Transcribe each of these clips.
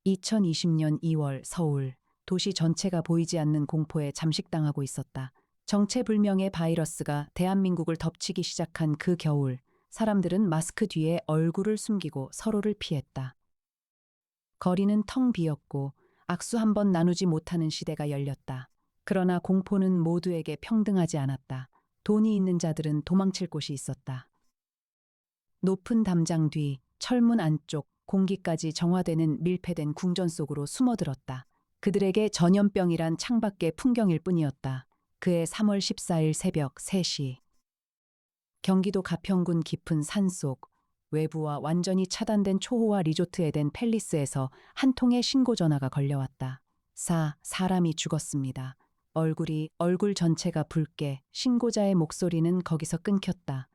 2020년 2월 서울, 도시 전체가 보이지 않는 공포에 잠식당하고 있었다. 정체불명의 바이러스가 대한민국을 덮치기 시작한 그 겨울, 사람들은 마스크 뒤에 얼굴을 숨기고 서로를 피했다. 거리는 텅 비었고 악수 한 번 나누지 못하는 시대가 열렸다. 그러나 공포는 모두에게 평등하지 않았다. 돈이 있는 자들은 도망칠 곳이 있었다. 높은 담장 뒤, 철문 안쪽, 공기까지 정화되는 밀폐된 궁전 속으로 숨어들었다. 그들에게 전염병이란 창밖의 풍경일 뿐이었다. 그해 3월 14일 새벽 3시. 경기도 가평군 깊은 산속, 외부와 완전히 차단된 초호화 리조트 에덴 팰리스에서 한 통의 신고 전화가 걸려왔다. 사람이 죽었습니다. 얼굴 전체가 붉게, 신고자의 목소리는 거기서 끊겼다.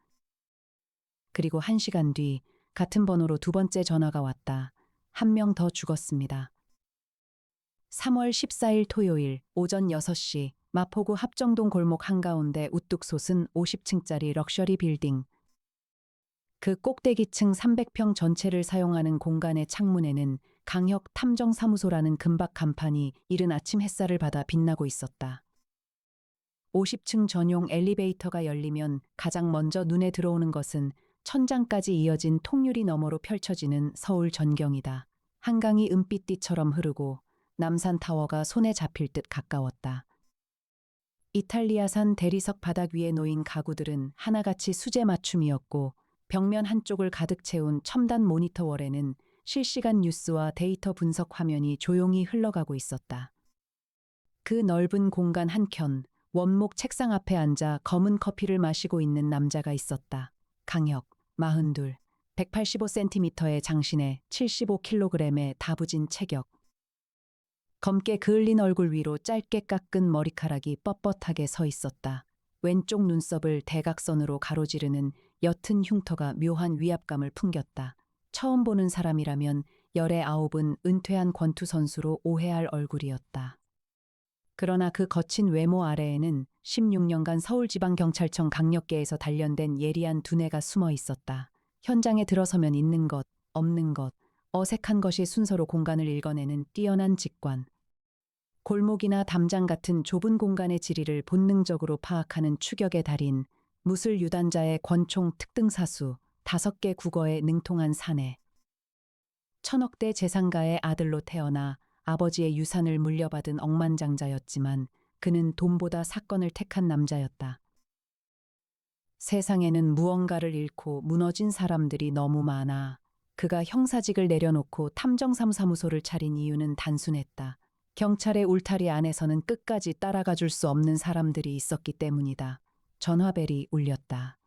그리고 1시간 뒤 같은 번호로 두 번째 전화가 왔다. 한 명 더 죽었습니다. 3월 14일 토요일 오전 6시 마포구 합정동 골목 한가운데 우뚝 솟은 50층짜리 럭셔리 빌딩. 그 꼭대기층 300평 전체를 사용하는 공간의 창문에는 강혁 탐정사무소라는 금박 간판이 이른 아침 햇살을 받아 빛나고 있었다. 50층 전용 엘리베이터가 열리면 가장 먼저 눈에 들어오는 것은 천장까지 이어진 통유리 너머로 펼쳐지는 서울 전경이다. 한강이 은빛띠처럼 흐르고 남산타워가 손에 잡힐 듯 가까웠다. 이탈리아산 대리석 바닥 위에 놓인 가구들은 하나같이 수제 맞춤이었고 벽면 한쪽을 가득 채운 첨단 모니터월에는 실시간 뉴스와 데이터 분석 화면이 조용히 흘러가고 있었다. 그 넓은 공간 한켠 원목 책상 앞에 앉아 검은 커피를 마시고 있는 남자가 있었다. 강혁, 42, 185cm의 장신에 75kg의 다부진 체격. 검게 그을린 얼굴 위로 짧게 깎은 머리카락이 뻣뻣하게 서 있었다. 왼쪽 눈썹을 대각선으로 가로지르는 옅은 흉터가 묘한 위압감을 풍겼다. 처음 보는 사람이라면 열의 아홉은 은퇴한 권투 선수로 오해할 얼굴이었다. 그러나 그 거친 외모 아래에는 16년간 서울지방경찰청 강력계에서 단련된 예리한 두뇌가 숨어 있었다. 현장에 들어서면 있는 것, 없는 것, 어색한 것이 순서로 공간을 읽어내는 뛰어난 직관. 골목이나 담장 같은 좁은 공간의 지리를 본능적으로 파악하는 추격의 달인, 무술 유단자의 권총 특등사수, 5개 국어에 능통한 사내. 천억대 재산가의 아들로 태어나 아버지의 유산을 물려받은 억만장자였지만 그는 돈보다 사건을 택한 남자였다. 세상에는 무언가를 잃고 무너진 사람들이 너무 많아. 그가 형사직을 내려놓고 탐정사무소를 차린 이유는 단순했다. 경찰의 울타리 안에서는 끝까지 따라가 줄 수 없는 사람들이 있었기 때문이다. 전화벨이 울렸다.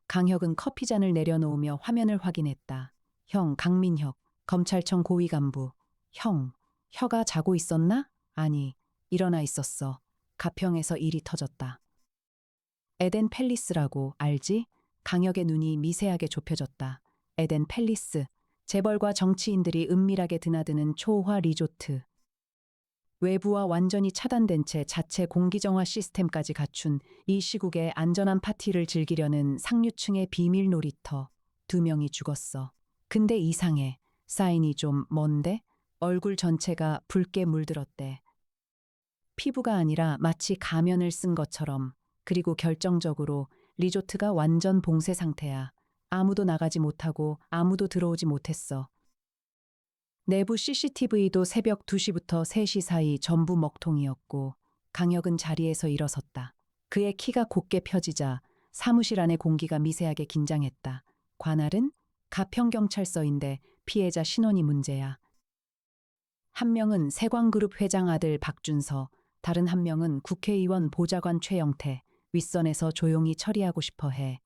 강혁은 커피잔을 내려놓으며 화면을 확인했다. 형, 강민혁, 검찰청 고위 간부. 형, 혀가 자고 있었나? 아니, 일어나 있었어. 가평에서 일이 터졌다. 에덴 팰리스라고 알지? 강혁의 눈이 미세하게 좁혀졌다. 에덴 팰리스, 재벌과 정치인들이 은밀하게 드나드는 초호화 리조트. 외부와 완전히 차단된 채 자체 공기정화 시스템까지 갖춘 이 시국에 안전한 파티를 즐기려는 상류층의 비밀 놀이터. 2명이 죽었어. 근데 이상해. 사인이 좀 먼데? 얼굴 전체가 붉게 물들었대. 피부가 아니라 마치 가면을 쓴 것처럼. 그리고 결정적으로 리조트가 완전 봉쇄 상태야. 아무도 나가지 못하고 아무도 들어오지 못했어. 내부 CCTV도 새벽 2시부터 3시 사이 전부 먹통이었고 강혁은 자리에서 일어섰다. 그의 키가 곧게 펴지자 사무실 안의 공기가 미세하게 긴장했다. 관할은 가평경찰서인데 피해자 신원이 문제야. 한 명은 세광그룹 회장 아들 박준서, 다른 한 명은 국회의원 보좌관 최영태, 윗선에서 조용히 처리하고 싶어 해.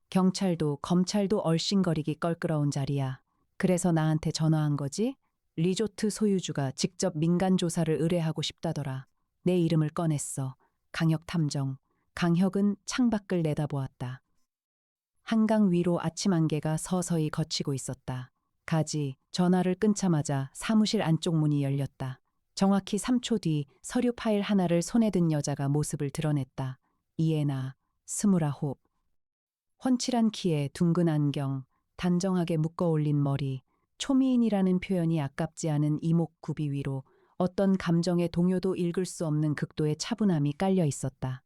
경찰도 검찰도 얼씬거리기 껄끄러운 자리야. 그래서 나한테 전화한 거지? 리조트 소유주가 직접 민간 조사를 의뢰하고 싶다더라. 내 이름을 꺼냈어. 강혁 탐정. 강혁은 창밖을 내다보았다. 한강 위로 아침 안개가 서서히 걷히고 있었다. 가지, 전화를 끊자마자 사무실 안쪽 문이 열렸다. 정확히 3초 뒤 서류 파일 하나를 손에 든 여자가 모습을 드러냈다. 이해나, 29. 훤칠한 키에 둥근 안경, 단정하게 묶어 올린 머리, 초미인이라는 표현이 아깝지 않은 이목구비 위로 어떤 감정의 동요도 읽을 수 없는 극도의 차분함이 깔려 있었다.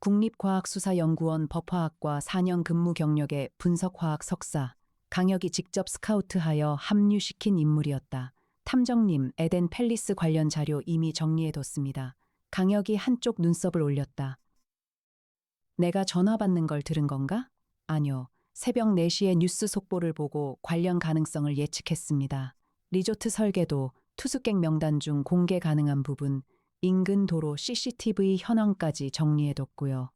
국립과학수사연구원 법화학과 4년 근무 경력의 분석화학 석사, 강혁이 직접 스카우트하여 합류시킨 인물이었다. 탐정님, 에덴 팰리스 관련 자료 이미 정리해뒀습니다. 강혁이 한쪽 눈썹을 올렸다. 내가 전화 받는 걸 들은 건가? 아니요. 새벽 4시에 뉴스 속보를 보고 관련 가능성을 예측했습니다. 리조트 설계도, 투숙객 명단 중 공개 가능한 부분, 인근 도로 CCTV 현황까지 정리해뒀고요.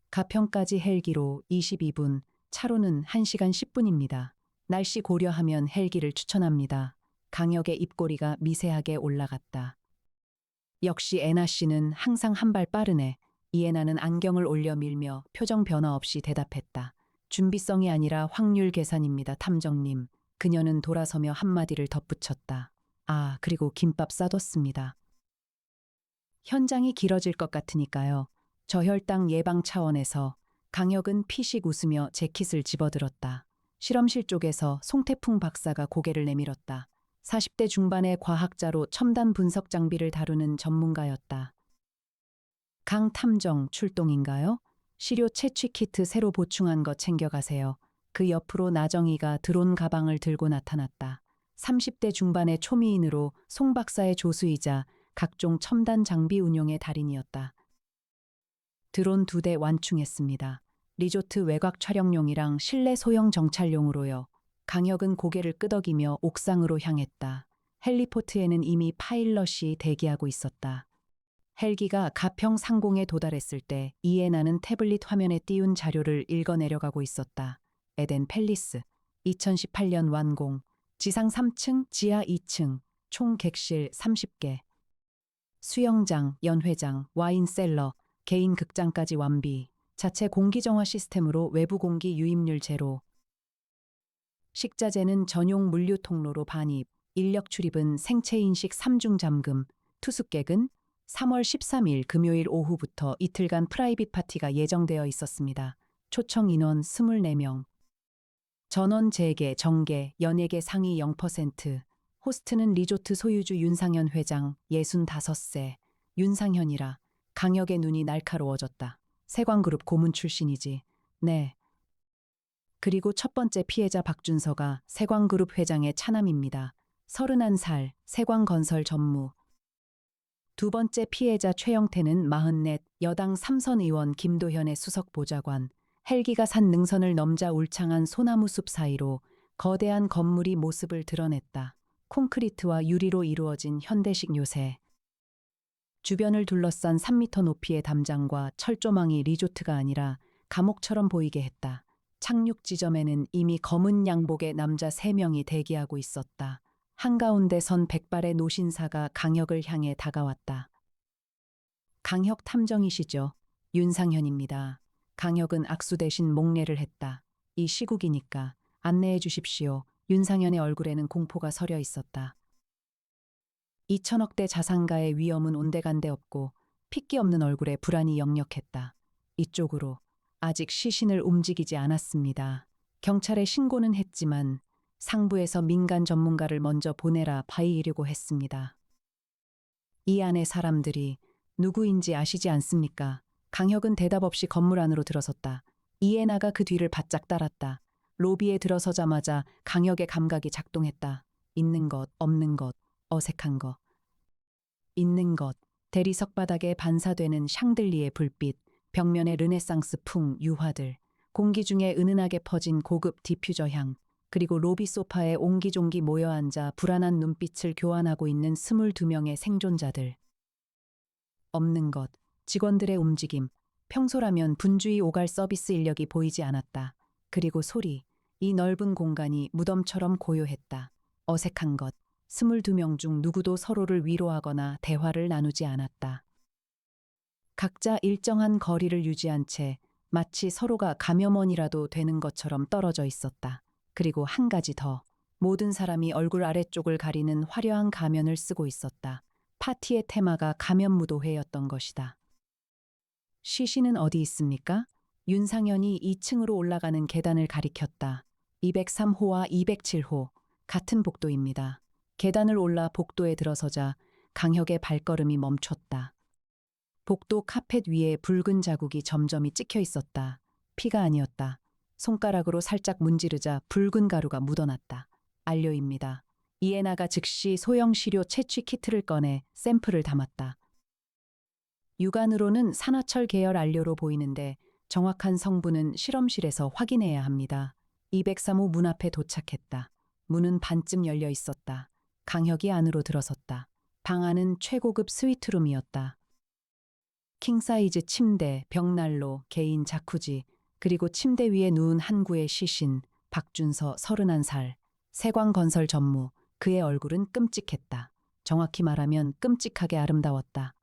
가평까지 헬기로 22분, 차로는 1시간 10분입니다. 날씨 고려하면 헬기를 추천합니다. 강역의 입꼬리가 미세하게 올라갔다. 역시 애나 씨는 항상 한 발 빠르네. 이애나는 안경을 올려 밀며 표정 변화 없이 대답했다. 준비성이 아니라 확률 계산입니다, 탐정님. 그녀는 돌아서며 한마디를 덧붙였다. 아, 그리고 김밥 싸뒀습니다. 현장이 길어질 것 같으니까요. 저혈당 예방 차원에서 강혁은 피식 웃으며 재킷을 집어들었다. 실험실 쪽에서 송태풍 박사가 고개를 내밀었다. 40대 중반의 과학자로 첨단 분석 장비를 다루는 전문가였다. 강 탐정 출동인가요? 시료 채취 키트 새로 보충한 거 챙겨가세요. 그 옆으로 나정이가 드론 가방을 들고 나타났다. 30대 중반의 초미인으로 송 박사의 조수이자 각종 첨단 장비 운용의 달인이었다. 드론 2대 완충했습니다. 리조트 외곽 촬영용이랑 실내 소형 정찰용으로요. 강혁은 고개를 끄덕이며 옥상으로 향했다. 헬리포트에는 이미 파일럿이 대기하고 있었다. 헬기가 가평 상공에 도달했을 때 이에나는 태블릿 화면에 띄운 자료를 읽어 내려가고 있었다. 에덴 팰리스, 2018년 완공, 지상 3층, 지하 2층, 총 객실 30개. 수영장, 연회장, 와인셀러, 개인 극장까지 완비, 자체 공기정화 시스템으로 외부 공기 유입률 제로. 식자재는 전용 물류 통로로 반입, 인력 출입은 생체인식 3중 잠금, 투숙객은 3월 13일 금요일 오후부터 이틀간 프라이빗 파티가 예정되어 있었습니다. 초청 인원 24명. 전원 재개, 정개, 연예계 상위 0%. 호스트는 리조트 소유주 윤상현 회장 65세. 윤상현이라 강혁의 눈이 날카로워졌다. 세광그룹 고문 출신이지. 네. 그리고 첫 번째 피해자 박준서가 세광그룹 회장의 차남입니다. 31살, 세광건설 전무. 두 번째 피해자 최영태는 44, 여당 삼선 의원 김도현의 수석 보좌관. 헬기가 산 능선을 넘자 울창한 소나무 숲 사이로 거대한 건물이 모습을 드러냈다. 콘크리트와 유리로 이루어진 현대식 요새. 주변을 둘러싼 3미터 높이의 담장과 철조망이 리조트가 아니라 감옥처럼 보이게 했다. 착륙 지점에는 이미 검은 양복의 남자 3명이 대기하고 있었다. 한가운데 선 백발의 노신사가 강혁을 향해 다가왔다. 강혁 탐정이시죠? 윤상현입니다. 강혁은 악수 대신 목례를 했다. 이 시국이니까 안내해 주십시오. 윤상현의 얼굴에는 공포가 서려 있었다. 2천억대 자산가의 위험은 온데간데 없고 핏기 없는 얼굴에 불안이 역력했다. 이쪽으로 아직 시신을 움직이지 않았습니다. 경찰에 신고는 했지만 상부에서 민간 전문가를 먼저 보내라 바이이려고 했습니다. 이 안에 사람들이 누구인지 아시지 않습니까? 강혁은 대답 없이 건물 안으로 들어섰다. 이에나가 그 뒤를 바짝 따랐다. 로비에 들어서자마자 강혁의 감각이 작동했다. 있는 것, 없는 것, 어색한 것. 있는 것, 대리석 바닥에 반사되는 샹들리에 불빛, 벽면의 르네상스 풍 유화들, 공기 중에 은은하게 퍼진 고급 디퓨저 향, 그리고 로비 소파에 옹기종기 모여앉아 불안한 눈빛을 교환하고 있는 22명의 생존자들. 없는 것, 직원들의 움직임, 평소라면 분주히 오갈 서비스 인력이 보이지 않았다. 그리고 소리, 이 넓은 공간이 무덤처럼 고요했다. 어색한 것, 22명 중 누구도 서로를 위로하거나 대화를 나누지 않았다. 각자 일정한 거리를 유지한 채 마치 서로가 감염원이라도 되는 것처럼 떨어져 있었다. 그리고 한 가지 더. 모든 사람이 얼굴 아래쪽을 가리는 화려한 가면을 쓰고 있었다. 파티의 테마가 감염무도회였던 것이다. 시신은 어디 있습니까? 윤상현이 2층으로 올라가는 계단을 가리켰다. 203호와 207호, 같은 복도입니다. 계단을 올라 복도에 들어서자 강혁의 발걸음이 멈췄다. 복도 카펫 위에 붉은 자국이 점점이 찍혀 있었다. 피가 아니었다. 손가락으로 살짝 문지르자 붉은 가루가 묻어났다. 안료입니다. 이에나가 즉시 소형 시료 채취 키트를 꺼내 샘플을 담았다. 육안으로는 산화철 계열 안료로 보이는데 정확한 성분은 실험실에서 확인해야 합니다. 203호 문 앞에 도착했다. 문은 반쯤 열려 있었다. 강혁이 안으로 들어섰다. 방 안은 최고급 스위트룸이었다. 킹사이즈 침대, 벽난로, 개인 자쿠지, 그리고 침대 위에 누운 한 구의 시신, 박준서 31살, 세광건설 전무, 그의 얼굴은 끔찍했다. 정확히 말하면 끔찍하게 아름다웠다.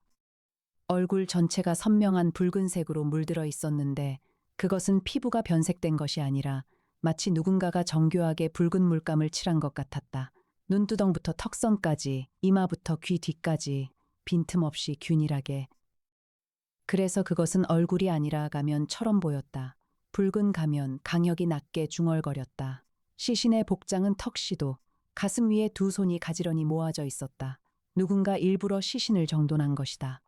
얼굴 전체가 선명한 붉은색으로 물들어 있었는데 그것은 피부가 변색된 것이 아니라 마치 누군가가 정교하게 붉은 물감을 칠한 것 같았다. 눈두덩부터 턱선까지, 이마부터 귀 뒤까지 빈틈없이 균일하게. 그래서 그것은 얼굴이 아니라 가면처럼 보였다. 붉은 가면, 강혁이 낮게 중얼거렸다. 시신의 복장은 턱시도, 가슴 위에 두 손이 가지런히 모아져 있었다. 누군가 일부러 시신을 정돈한 것이다.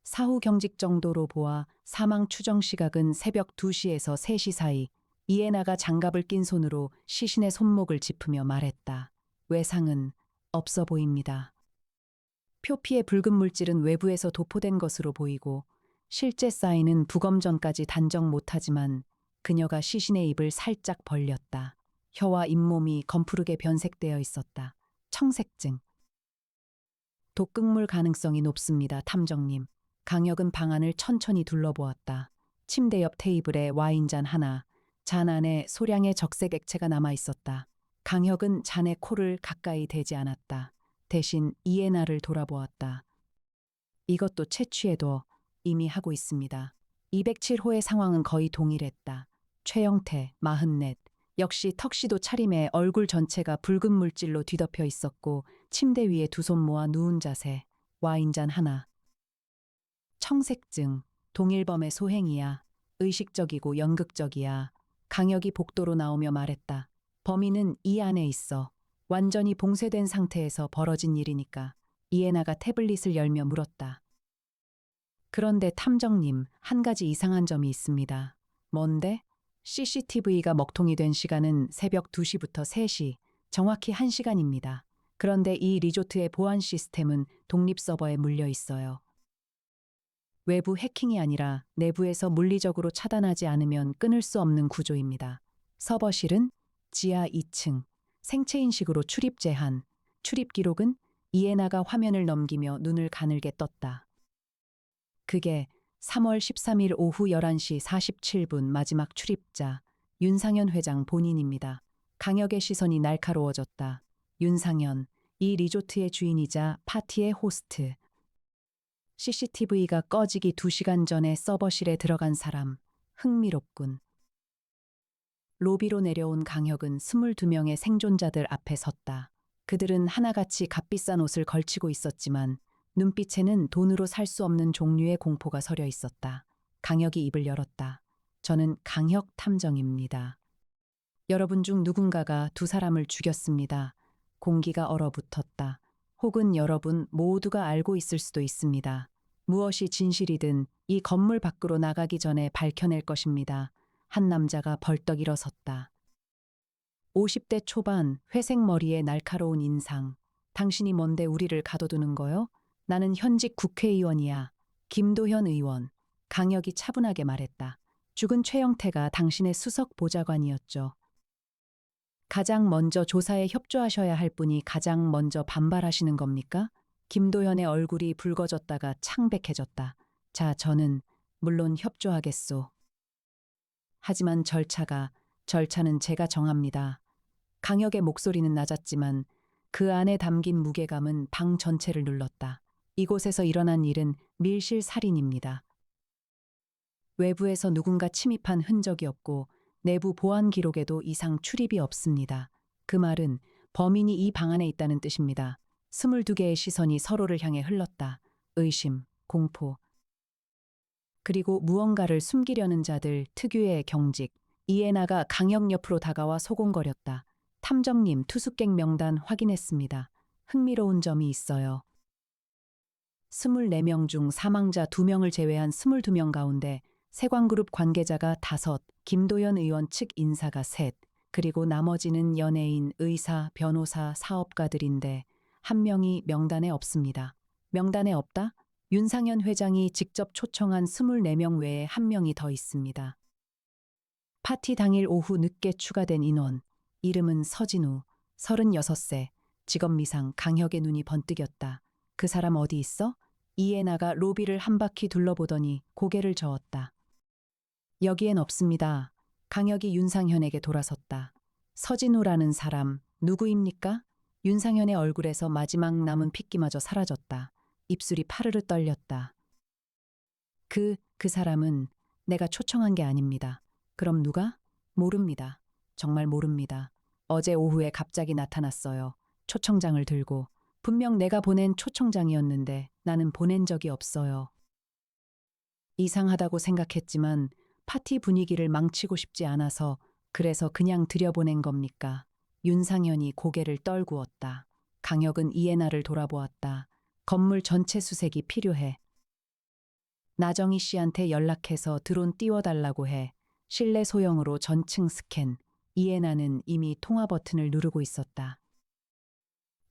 사후 경직 정도로 보아 사망 추정 시각은 새벽 2시에서 3시 사이. 이에나가 장갑을 낀 손으로 시신의 손목을 짚으며 말했다. 외상은 없어 보입니다. 표피의 붉은 물질은 외부에서 도포된 것으로 보이고 실제 사인은 부검 전까지 단정 못하지만 그녀가 시신의 입을 살짝 벌렸다. 혀와 잇몸이 검푸르게 변색되어 있었다. 청색증. 독극물 가능성이 높습니다, 탐정님. 강혁은 방 안을 천천히 둘러보았다. 침대 옆 테이블에 와인잔 하나, 잔 안에 소량의 적색 액체가 남아 있었다. 강혁은 잔의 코를 가까이 대지 않았다. 대신 이에나를 돌아보았다. 이것도 채취해도 이미 하고 있습니다. 207호의 상황은 거의 동일했다. 최영태, 44, 역시 턱시도 차림에 얼굴 전체가 붉은 물질로 뒤덮여 있었고 침대 위에 두 손 모아 누운 자세, 와인잔 하나. 청색증, 동일범의 소행이야. 의식적이고 연극적이야. 강혁이 복도로 나오며 말했다. 범인은 이 안에 있어. 완전히 봉쇄된 상태에서 벌어진 일이니까. 이에나가 태블릿을 열며 물었다. 그런데 탐정님, 한 가지 이상한 점이 있습니다. 뭔데? CCTV가 먹통이 된 시간은 새벽 2시부터 3시, 정확히 1시간입니다. 그런데 이 리조트의 보안 시스템은 독립 서버에 물려 있어요. 외부 해킹이 아니라 내부에서 물리적으로 차단하지 않으면 끊을 수 없는 구조입니다. 서버실은 지하 2층, 생체인식으로 출입 제한, 출입 기록은 이에나가 화면을 넘기며 눈을 가늘게 떴다. 그게 3월 13일 오후 11시 47분 마지막 출입자, 윤상현 회장 본인입니다. 강혁의 시선이 날카로워졌다. 윤상현, 이 리조트의 주인이자 파티의 호스트. CCTV가 꺼지기 2시간 전에 서버실에 들어간 사람, 흥미롭군. 로비로 내려온 강혁은 22명의 생존자들 앞에 섰다. 그들은 하나같이 값비싼 옷을 걸치고 있었지만 눈빛에는 돈으로 살 수 없는 종류의 공포가 서려 있었다. 강혁이 입을 열었다. 저는 강혁 탐정입니다. 여러분 중 누군가가 두 사람을 죽였습니다. 공기가 얼어붙었다. 혹은 여러분 모두가 알고 있을 수도 있습니다. 무엇이 진실이든 이 건물 밖으로 나가기 전에 밝혀낼 것입니다. 한 남자가 벌떡 일어섰다. 50대 초반, 회색 머리에 날카로운 인상. 당신이 뭔데 우리를 가둬두는 거요? 나는 현직 국회의원이야. 김도현 의원. 강혁이 차분하게 말했다. 죽은 최영태가 당신의 수석 보좌관이었죠. 가장 먼저 조사에 협조하셔야 할 분이 가장 먼저 반발하시는 겁니까? 김도현의 얼굴이 붉어졌다가 창백해졌다. 자, 저는 물론 협조하겠소. 하지만 절차는 제가 정합니다. 강혁의 목소리는 낮았지만 그 안에 담긴 무게감은 방 전체를 눌렀다. 이곳에서 일어난 일은 밀실 살인입니다. 외부에서 누군가 침입한 흔적이 없고 내부 보안 기록에도 이상 출입이 없습니다. 그 말은 범인이 이 방 안에 있다는 뜻입니다. 22개의 시선이 서로를 향해 흘렀다. 의심, 공포, 그리고 무언가를 숨기려는 자들 특유의 경직, 이에나가 강혁 옆으로 다가와 소곤거렸다. 탐정님, 투숙객 명단 확인했습니다. 흥미로운 점이 있어요. 24명 중 사망자 2명을 제외한 22명 가운데 세관그룹 관계자가 5, 김도연 의원 측 인사가 3, 그리고 나머지는 연예인, 의사, 변호사, 사업가들인데 한 명이 명단에 없습니다. 명단에 없다? 윤상현 회장이 직접 초청한 24명 외에 한 명이 더 있습니다. 파티 당일 오후 늦게 추가된 인원, 이름은 서진우, 36세, 직업 미상, 강혁의 눈이 번뜩였다. 그 사람 어디 있어? 이에나가 로비를 한 바퀴 둘러보더니 고개를 저었다. 여기엔 없습니다. 강혁이 윤상현에게 돌아섰다. 서진우라는 사람 누구입니까? 윤상현의 얼굴에서 마지막 남은 핏기마저 사라졌다. 입술이 파르르 떨렸다. 그 사람은 내가 초청한 게 아닙니다. 그럼 누가? 모릅니다. 정말 모릅니다. 어제 오후에 갑자기 나타났어요. 초청장을 들고. 분명 내가 보낸 초청장이었는데 나는 보낸 적이 없어요. 이상하다고 생각했지만 파티 분위기를 망치고 싶지 않아서 그래서 그냥 들여보낸 겁니까? 윤상현이 고개를 떨구었다. 강혁은 이에나를 돌아보았다. 건물 전체 수색이 필요해. 나정희 씨한테 연락해서 드론 띄워달라고 해. 실내 소형으로 전층 스캔. 이에나는 이미 통화 버튼을 누르고 있었다.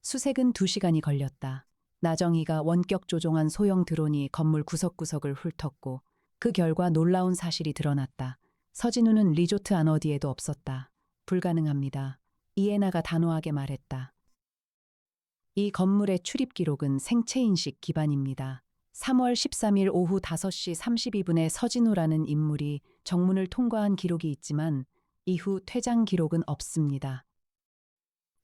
수색은 2시간이 걸렸다. 나정희가 원격 조종한 소형 드론이 건물 구석구석을 훑었고 그 결과 놀라운 사실이 드러났다. 서진우는 리조트 안 어디에도 없었다. 불가능합니다. 이에나가 단호하게 말했다. 이 건물의 출입 기록은 생체인식 기반입니다. 3월 13일 오후 5시 32분에 서진우라는 인물이 정문을 통과한 기록이 있지만 이후 퇴장 기록은 없습니다.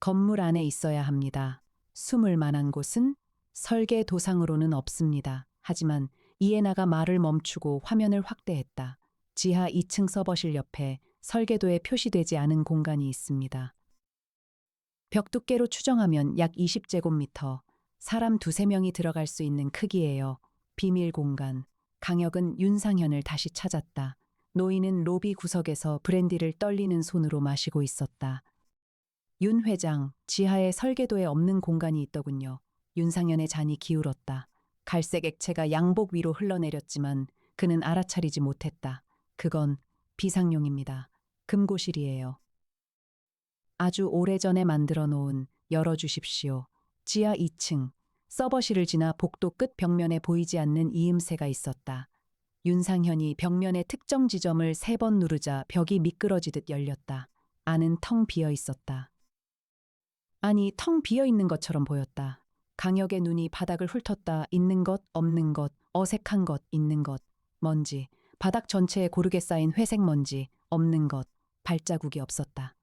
건물 안에 있어야 합니다. 숨을 만한 곳은 설계 도상으로는 없습니다. 하지만 이에나가 말을 멈추고 화면을 확대했다. 지하 2층 서버실 옆에 설계도에 표시되지 않은 공간이 있습니다. 벽 두께로 추정하면 약 20제곱미터, 사람 2~3명이 들어갈 수 있는 크기예요. 비밀 공간. 강혁은 윤상현을 다시 찾았다. 노인은 로비 구석에서 브랜디를 떨리는 손으로 마시고 있었다. 윤 회장, 지하에 설계도에 없는 공간이 있더군요. 윤상현의 잔이 기울었다. 갈색 액체가 양복 위로 흘러내렸지만 그는 알아차리지 못했다. 그건 비상용입니다. 금고실이에요. 아주 오래전에 만들어 놓은 열어주십시오. 지하 2층. 서버실을 지나 복도 끝 벽면에 보이지 않는 이음새가 있었다. 윤상현이 벽면의 특정 지점을 3번 누르자 벽이 미끄러지듯 열렸다. 안은 텅 비어 있었다. 아니, 텅 비어 있는 것처럼 보였다. 강혁의 눈이 바닥을 훑었다. 있는 것, 없는 것, 어색한 것, 있는 것. 먼지. 바닥 전체에 고르게 쌓인 회색 먼지. 없는 것. 발자국이 없었다.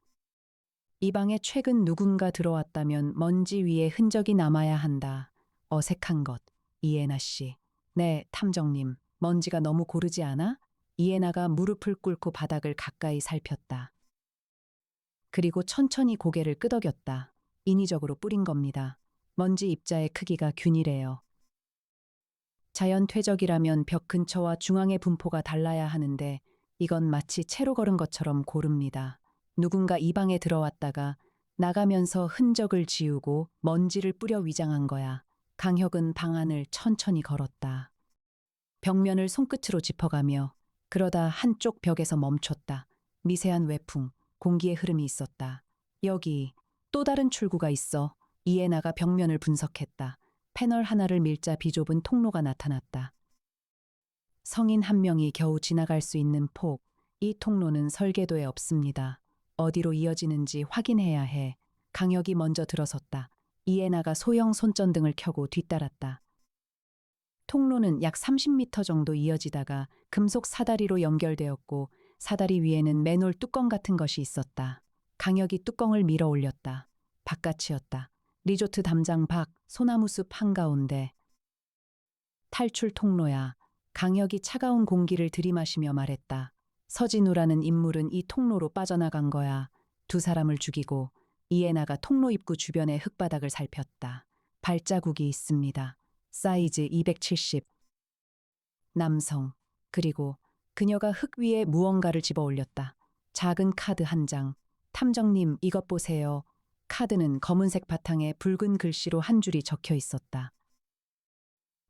이 방에 최근 누군가 들어왔다면 먼지 위에 흔적이 남아야 한다. 어색한 것. 이에나 씨. 네, 탐정님. 먼지가 너무 고르지 않아? 이에나가 무릎을 꿇고 바닥을 가까이 살폈다. 그리고 천천히 고개를 끄덕였다. 인위적으로 뿌린 겁니다. 먼지 입자의 크기가 균일해요. 자연 퇴적이라면 벽 근처와 중앙의 분포가 달라야 하는데 이건 마치 채로 걸은 것처럼 고릅니다. 누군가 이 방에 들어왔다가 나가면서 흔적을 지우고 먼지를 뿌려 위장한 거야. 강혁은 방안을 천천히 걸었다. 벽면을 손끝으로 짚어가며 그러다 한쪽 벽에서 멈췄다. 미세한 외풍, 공기의 흐름이 있었다. 여기 또 다른 출구가 있어. 이에나가 벽면을 분석했다. 패널 하나를 밀자 비좁은 통로가 나타났다. 성인 한 명이 겨우 지나갈 수 있는 폭. 이 통로는 설계도에 없습니다. 어디로 이어지는지 확인해야 해. 강혁이 먼저 들어섰다. 이에나가 소형 손전등을 켜고 뒤따랐다. 통로는 약 30m 정도 이어지다가 금속 사다리로 연결되었고 사다리 위에는 맨홀 뚜껑 같은 것이 있었다. 강혁이 뚜껑을 밀어 올렸다. 바깥이었다. 리조트 담장 밖 소나무 숲 한가운데. 탈출 통로야. 강혁이 차가운 공기를 들이마시며 말했다. 서진우라는 인물은 이 통로로 빠져나간 거야. 2사람을 죽이고 이에나가 통로 입구 주변의 흙바닥을 살폈다. 발자국이 있습니다. 사이즈 270. 남성. 그리고 그녀가 흙 위에 무언가를 집어 올렸다. 작은 카드 한 장. 탐정님, 이것 보세요. 카드는 검은색 바탕에 붉은 글씨로 한 줄이 적혀 있었다.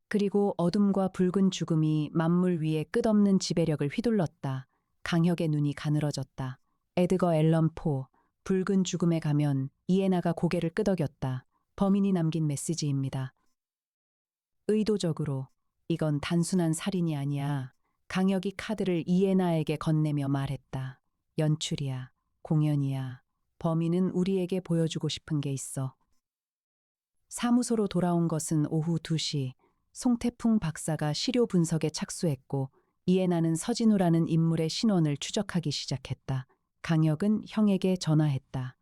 그리고 어둠과 붉은 죽음이 만물 위에 끝없는 지배력을 휘둘렀다. 강혁의 눈이 가늘어졌다. 에드거 앨런 포, 붉은 죽음에 가면. 이에나가 고개를 끄덕였다. 범인이 남긴 메시지입니다. 의도적으로. 이건 단순한 살인이 아니야. 강혁이 카드를 이에나에게 건네며 말했다. 연출이야. 공연이야. 범인은 우리에게 보여주고 싶은 게 있어. 사무소로 돌아온 것은 오후 2시. 송태풍 박사가 시료 분석에 착수했고 이에나는 서진우라는 인물의 신원을 추적하기 시작했다. 강혁은 형에게 전화했다.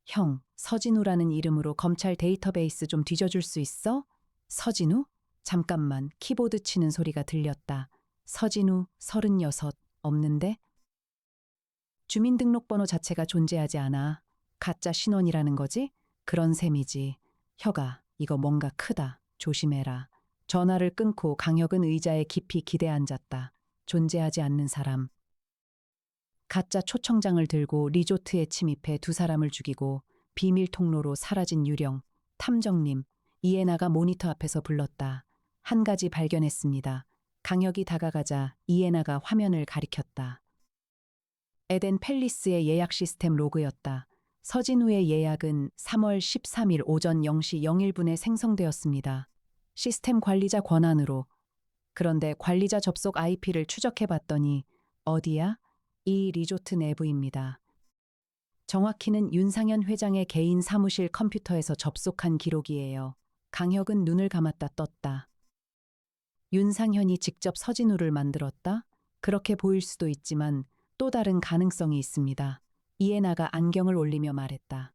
형, 서진우라는 이름으로 검찰 데이터베이스 좀 뒤져줄 수 있어? 서진우? 잠깐만, 키보드 치는 소리가 들렸다. 서진우, 36, 없는데? 주민등록번호 자체가 존재하지 않아. 가짜 신원이라는 거지? 그런 셈이지. 혁아, 이거 뭔가 크다. 조심해라. 전화를 끊고 강혁은 의자에 깊이 기대 앉았다. 존재하지 않는 사람. 가짜 초청장을 들고 리조트에 침입해 2사람을 죽이고 비밀 통로로 사라진 유령. 탐정님, 이에나가 모니터 앞에서 불렀다. 한 가지 발견했습니다. 강혁이 다가가자 이에나가 화면을 가리켰다. 에덴 팰리스의 예약 시스템 로그였다. 서진우의 예약은 3월 13일 오전 0시 01분에 생성되었습니다. 시스템 관리자 권한으로. 그런데 관리자 접속 IP를 추적해 봤더니 어디야? 이 리조트 내부입니다. 정확히는 윤상현 회장의 개인 사무실 컴퓨터에서 접속한 기록이에요. 강혁은 눈을 감았다 떴다. 윤상현이 직접 서진우를 만들었다? 그렇게 보일 수도 있지만 또 다른 가능성이 있습니다. 이에나가 안경을 올리며 말했다.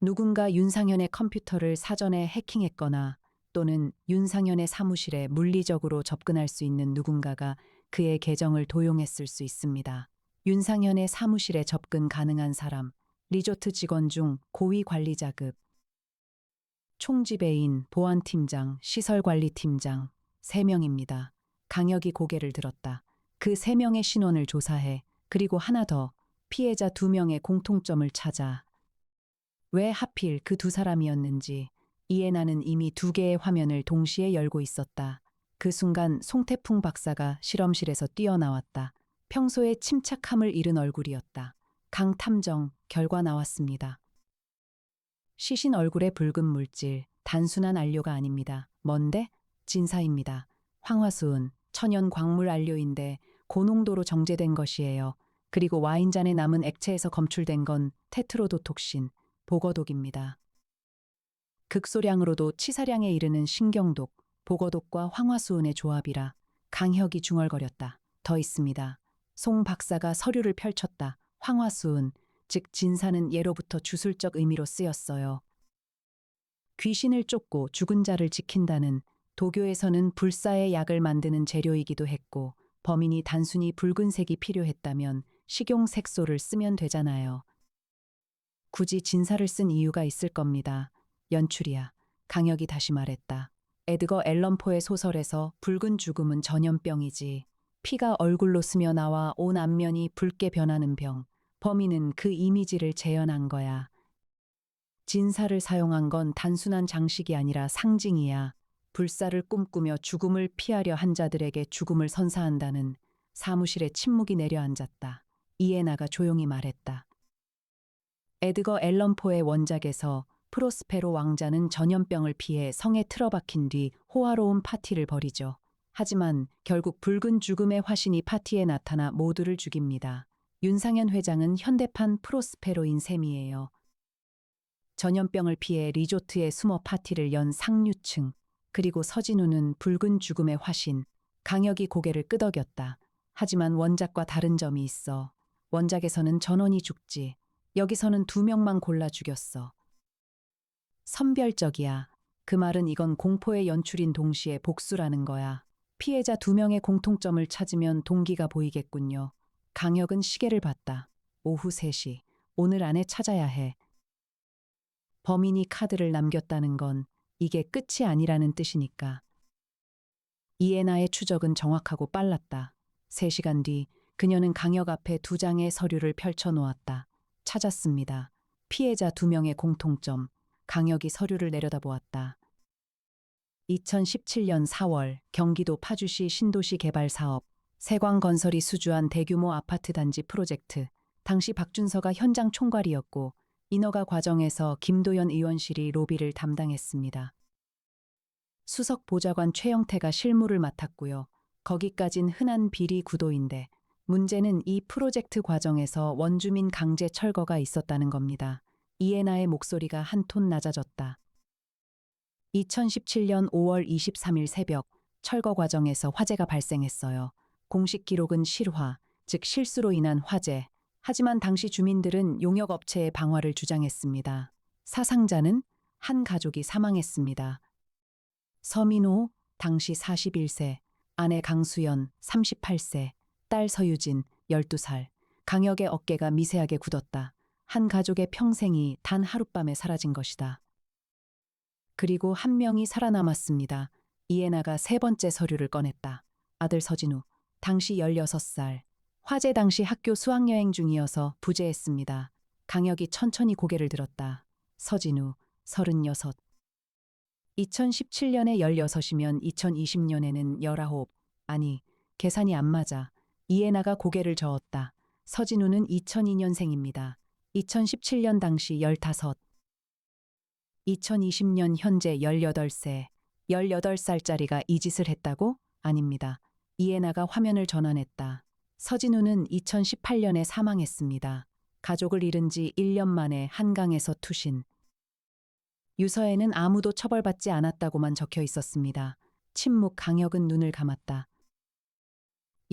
누군가 윤상현의 컴퓨터를 사전에 해킹했거나 또는 윤상현의 사무실에 물리적으로 접근할 수 있는 누군가가 그의 계정을 도용했을 수 있습니다. 윤상현의 사무실에 접근 가능한 사람, 리조트 직원 중 고위 관리자급, 총지배인, 보안팀장, 시설관리팀장, 3명입니다. 강혁이 고개를 들었다. 그 3명의 신원을 조사해. 그리고 하나 더, 피해자 2명의 공통점을 찾아. 왜 하필 그 2사람이었는지. 이에나는 이미 2개의 화면을 동시에 열고 있었다. 그 순간 송태풍 박사가 실험실에서 뛰어나왔다. 평소에 침착함을 잃은 얼굴이었다. 강 탐정, 결과 나왔습니다. 시신 얼굴의 붉은 물질, 단순한 안료가 아닙니다. 뭔데? 진사입니다. 황화수은, 천연 광물 안료인데 고농도로 정제된 것이에요. 그리고 와인잔에 남은 액체에서 검출된 건 테트로도톡신, 보거독입니다. 극소량으로도 치사량에 이르는 신경독, 보거독과 황화수은의 조합이라. 강혁이 중얼거렸다. 더 있습니다. 송 박사가 서류를 펼쳤다. 황화수은, 즉 진사는 예로부터 주술적 의미로 쓰였어요. 귀신을 쫓고 죽은 자를 지킨다는, 도교에서는 불사의 약을 만드는 재료이기도 했고 범인이 단순히 붉은색이 필요했다면 식용색소를 쓰면 되잖아요. 굳이 진사를 쓴 이유가 있을 겁니다. 연출이야. 강혁이 다시 말했다. 에드거 앨런 포의 소설에서 붉은 죽음은 전염병이지. 피가 얼굴로 스며 나와 온 안면이 붉게 변하는 병. 범인은 그 이미지를 재현한 거야. 진사를 사용한 건 단순한 장식이 아니라 상징이야. 불사를 꿈꾸며 죽음을 피하려 한 자들에게 죽음을 선사한다는. 사무실에 침묵이 내려앉았다. 이에나가 조용히 말했다. 에드거 앨런 포의 원작에서 프로스페로 왕자는 전염병을 피해 성에 틀어박힌 뒤 호화로운 파티를 벌이죠. 하지만 결국 붉은 죽음의 화신이 파티에 나타나 모두를 죽입니다. 윤상현 회장은 현대판 프로스페로인 셈이에요. 전염병을 피해 리조트에 숨어 파티를 연 상류층, 그리고 서진우는 붉은 죽음의 화신. 강혁이 고개를 끄덕였다. 하지만 원작과 다른 점이 있어. 원작에서는 전원이 죽지. 여기서는 2명만 골라 죽였어. 선별적이야. 그 말은 이건 공포의 연출인 동시에 복수라는 거야. 피해자 2명의 공통점을 찾으면 동기가 보이겠군요. 강혁은 시계를 봤다. 오후 3시. 오늘 안에 찾아야 해. 범인이 카드를 남겼다는 건 이게 끝이 아니라는 뜻이니까. 이에나의 추적은 정확하고 빨랐다. 3시간 뒤 그녀는 강역 앞에 두 장의 서류를 펼쳐 놓았다. 찾았습니다. 피해자 두 명의 공통점. 강역이 서류를 내려다보았다. 2017년 4월 경기도 파주시 신도시 개발 사업 세광건설이 수주한 대규모 아파트 단지 프로젝트. 당시 박준서가 현장 총괄이었고 인허가 과정에서 김도연 의원실이 로비를 담당했습니다. 수석 보좌관 최영태가 실무를 맡았고요. 거기까진 흔한 비리 구도인데 문제는 이 프로젝트 과정에서 원주민 강제 철거가 있었다는 겁니다. 이해나의 목소리가 한 톤 낮아졌다. 2017년 5월 23일 새벽 철거 과정에서 화재가 발생했어요. 공식 기록은 실화, 즉 실수로 인한 화재. 하지만 당시 주민들은 용역업체의 방화를 주장했습니다. 사상자는 한 가족이 사망했습니다. 서민호, 당시 41세, 아내 강수연, 38세, 딸 서유진, 12살. 강역의 어깨가 미세하게 굳었다. 한 가족의 평생이 단 하룻밤에 사라진 것이다. 그리고 한 명이 살아남았습니다. 이해나가 세 번째 서류를 꺼냈다. 아들 서진우, 당시 16살. 화재 당시 학교 수학여행 중이어서 부재했습니다. 강역이 천천히 고개를 들었다. 서진우, 36. 2017년에 16이면 2020년에는 19. 아니, 계산이 안 맞아. 이해나가 고개를 저었다. 서진우는 2002년생입니다. 2017년 당시 15. 2020년 현재 18세. 18살짜리가 이 짓을 했다고? 아닙니다. 이해나가 화면을 전환했다. 서진우는 2018년에 사망했습니다. 가족을 잃은 지 1년 만에 한강에서 투신. 유서에는 아무도 처벌받지 않았다고만 적혀 있었습니다. 침묵. 강역은 눈을 감았다.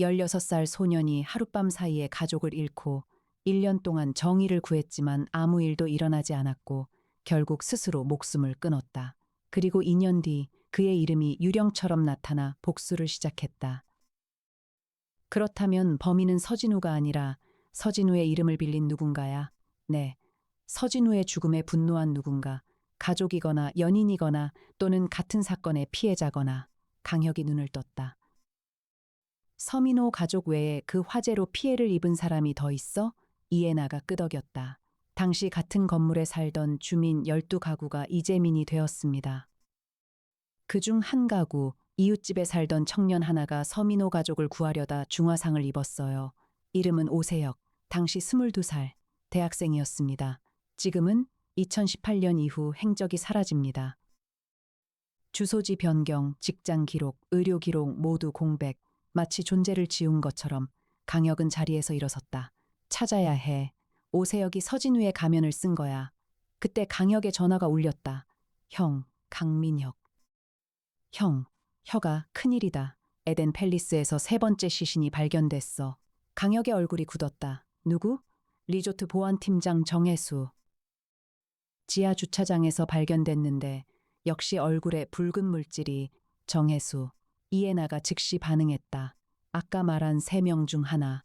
16살 소년이 하룻밤 사이에 가족을 잃고 1년 동안 정의를 구했지만 아무 일도 일어나지 않았고 결국 스스로 목숨을 끊었다. 그리고 2년 뒤 그의 이름이 유령처럼 나타나 복수를 시작했다. 그렇다면 범인은 서진우가 아니라 서진우의 이름을 빌린 누군가야? 네, 서진우의 죽음에 분노한 누군가, 가족이거나 연인이거나 또는 같은 사건의 피해자거나. 강혁이 눈을 떴다. 서민호 가족 외에 그 화재로 피해를 입은 사람이 더 있어? 이해나가 끄덕였다. 당시 같은 건물에 살던 주민 12가구가 이재민이 되었습니다. 그중 한 가구, 이웃집에 살던 청년 하나가 서민호 가족을 구하려다 중화상을 입었어요. 이름은 오세혁, 당시 22살, 대학생이었습니다. 지금은 2018년 이후 행적이 사라집니다. 주소지 변경, 직장 기록, 의료 기록 모두 공백, 마치 존재를 지운 것처럼. 강혁은 자리에서 일어섰다. 찾아야 해. 오세혁이 서진우의 가면을 쓴 거야. 그때 강혁의 전화가 울렸다. 형, 강민혁. 형, 혀가 큰일이다. 에덴 팰리스에서 세 번째 시신이 발견됐어. 강혁의 얼굴이 굳었다. 누구? 리조트 보안팀장 정혜수. 지하 주차장에서 발견됐는데 역시 얼굴에 붉은 물질이. 정혜수. 이해나가 즉시 반응했다. 아까 말한 3명 중 하나.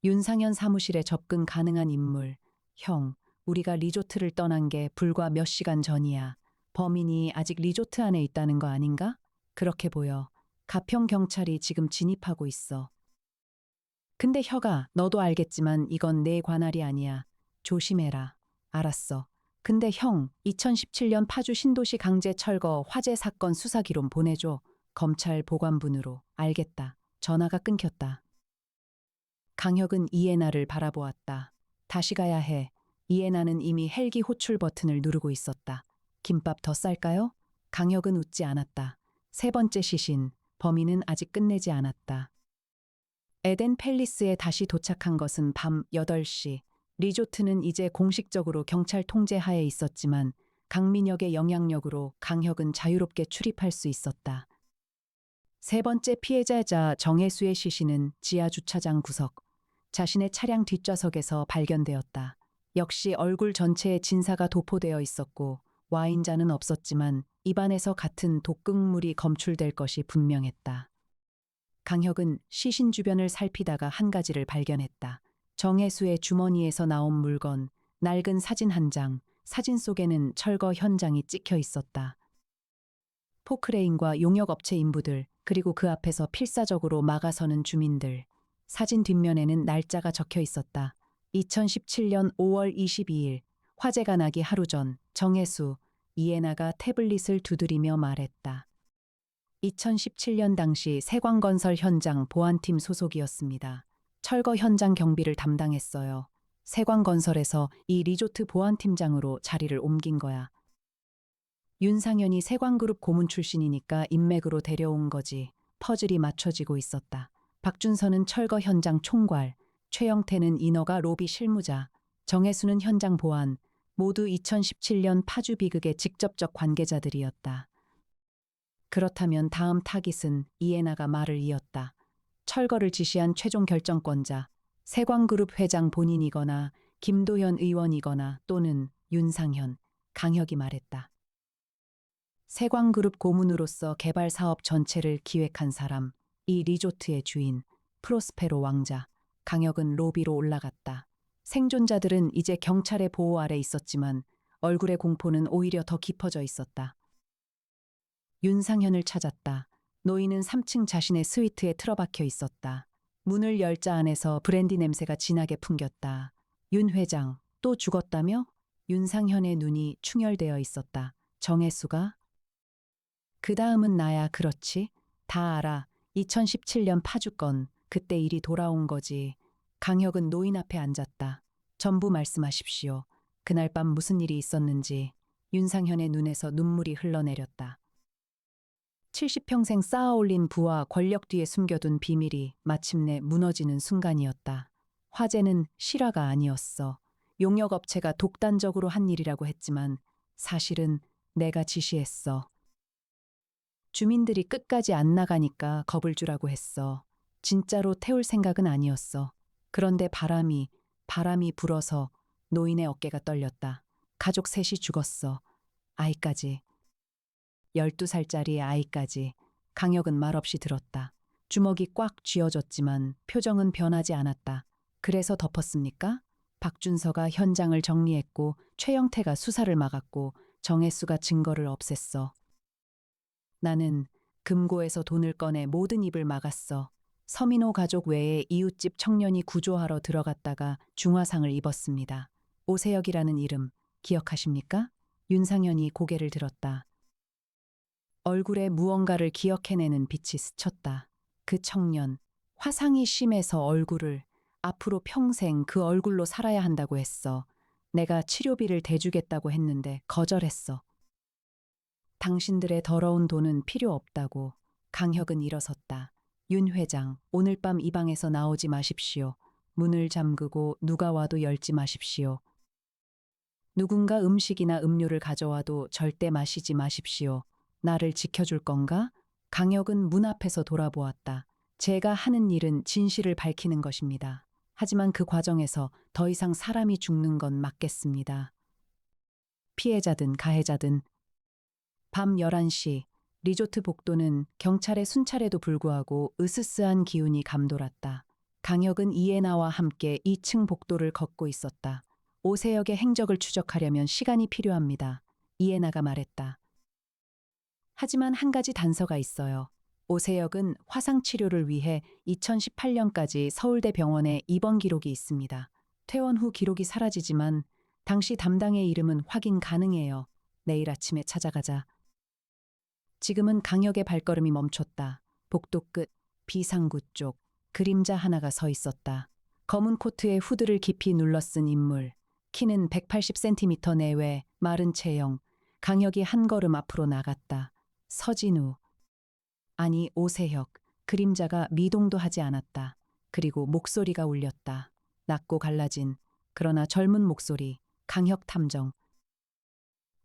윤상현 사무실에 접근 가능한 인물. 형, 우리가 리조트를 떠난 게 불과 몇 시간 전이야. 범인이 아직 리조트 안에 있다는 거 아닌가? 그렇게 보여. 가평 경찰이 지금 진입하고 있어. 근데 혀가, 너도 알겠지만 이건 내 관할이 아니야. 조심해라. 알았어. 근데 형, 2017년 파주 신도시 강제 철거 화재 사건 수사기록 보내줘. 검찰 보관분으로. 알겠다. 전화가 끊겼다. 강혁은 이해나를 바라보았다. 다시 가야 해. 이해나는 이미 헬기 호출 버튼을 누르고 있었다. 김밥 더 쌀까요? 강혁은 웃지 않았다. 세 번째 시신, 범인은 아직 끝내지 않았다. 에덴 팰리스에 다시 도착한 것은 밤 8시. 리조트는 이제 공식적으로 경찰 통제하에 있었지만 강민혁의 영향력으로 강혁은 자유롭게 출입할 수 있었다. 세 번째 피해자자 정혜수의 시신은 지하 주차장 구석, 자신의 차량 뒷좌석에서 발견되었다. 역시 얼굴 전체에 진사가 도포되어 있었고 와인잔은 없었지만 입안에서 같은 독극물이 검출될 것이 분명했다. 강혁은 시신 주변을 살피다가 한 가지를 발견했다. 정혜수의 주머니에서 나온 물건, 낡은 사진 한 장, 사진 속에는 철거 현장이 찍혀 있었다. 포크레인과 용역업체 인부들, 그리고 그 앞에서 필사적으로 막아서는 주민들. 사진 뒷면에는 날짜가 적혀 있었다. 2017년 5월 22일, 화재가 나기 하루 전, 정혜수, 이해나가 태블릿을 두드리며 말했다. 2017년 당시 세광건설 현장 보안팀 소속이었습니다. 철거 현장 경비를 담당했어요. 세광건설에서 이 리조트 보안팀장으로 자리를 옮긴 거야. 윤상현이 세광그룹 고문 출신이니까 인맥으로 데려온 거지. 퍼즐이 맞춰지고 있었다. 박준서는 철거 현장 총괄, 최영태는 인허가 로비 실무자, 정혜수는 현장 보안, 모두 2017년 파주 비극의 직접적 관계자들이었다. 그렇다면 다음 타깃은 이해나가 말을 이었다. 철거를 지시한 최종 결정권자, 세광그룹 회장 본인이거나 김도현 의원이거나 또는 윤상현, 강혁이 말했다. 세광그룹 고문으로서 개발 사업 전체를 기획한 사람, 이 리조트의 주인, 프로스페로 왕자, 강혁은 로비로 올라갔다. 생존자들은 이제 경찰의 보호 아래 있었지만 얼굴의 공포는 오히려 더 깊어져 있었다. 윤상현을 찾았다. 노인은 3층 자신의 스위트에 틀어박혀 있었다. 문을 열자 안에서 브랜디 냄새가 진하게 풍겼다. 윤 회장, 또 죽었다며? 윤상현의 눈이 충혈되어 있었다. 정혜수가? 그 다음은 나야, 그렇지? 다 알아. 2017년 파주건, 그때 일이 돌아온 거지. 강혁은 노인 앞에 앉았다. 전부 말씀하십시오. 그날 밤 무슨 일이 있었는지. 윤상현의 눈에서 눈물이 흘러내렸다. 70평생 쌓아올린 부와 권력 뒤에 숨겨둔 비밀이 마침내 무너지는 순간이었다. 화재는 실화가 아니었어. 용역업체가 독단적으로 한 일이라고 했지만 사실은 내가 지시했어. 주민들이 끝까지 안 나가니까 겁을 주라고 했어. 진짜로 태울 생각은 아니었어. 그런데 바람이 불어서 노인의 어깨가 떨렸다. 가족 셋이 죽었어. 아이까지. 12살짜리 아이까지. 강혁은 말없이 들었다. 주먹이 꽉 쥐어졌지만 표정은 변하지 않았다. 그래서 덮었습니까? 박준서가 현장을 정리했고 최영태가 수사를 막았고 정혜수가 증거를 없앴어. 나는 금고에서 돈을 꺼내 모든 입을 막았어. 서민호 가족 외에 이웃집 청년이 구조하러 들어갔다가 중화상을 입었습니다. 오세혁이라는 이름 기억하십니까? 윤상현이 고개를 들었다. 얼굴에 무언가를 기억해내는 빛이 스쳤다. 그 청년, 화상이 심해서 얼굴을 앞으로 평생 그 얼굴로 살아야 한다고 했어. 내가 치료비를 대주겠다고 했는데 거절했어. 당신들의 더러운 돈은 필요 없다고. 강혁은 일어섰다. 윤 회장, 오늘 밤 이 방에서 나오지 마십시오. 문을 잠그고 누가 와도 열지 마십시오. 누군가 음식이나 음료를 가져와도 절대 마시지 마십시오. 나를 지켜줄 건가? 강혁은 문 앞에서 돌아보았다. 제가 하는 일은 진실을 밝히는 것입니다. 하지만 그 과정에서 더 이상 사람이 죽는 건 막겠습니다. 피해자든 가해자든. 밤 11시, 리조트 복도는 경찰의 순찰에도 불구하고 으스스한 기운이 감돌았다. 강혁은 이해나와 함께 2층 복도를 걷고 있었다. 오세혁의 행적을 추적하려면 시간이 필요합니다. 이해나가 말했다. 하지만 한 가지 단서가 있어요. 오세혁은 화상 치료를 위해 2018년까지 서울대 병원에 입원 기록이 있습니다. 퇴원 후 기록이 사라지지만 당시 담당의 이름은 확인 가능해요. 내일 아침에 찾아가자. 지금은 강혁의 발걸음이 멈췄다. 복도 끝, 비상구 쪽, 그림자 하나가 서 있었다. 검은 코트에 후드를 깊이 눌러쓴 인물. 키는 180cm 내외, 마른 체형. 강혁이 한 걸음 앞으로 나갔다. 서진우. 아니, 오세혁. 그림자가 미동도 하지 않았다. 그리고 목소리가 울렸다. 낮고 갈라진, 그러나 젊은 목소리. 강혁 탐정.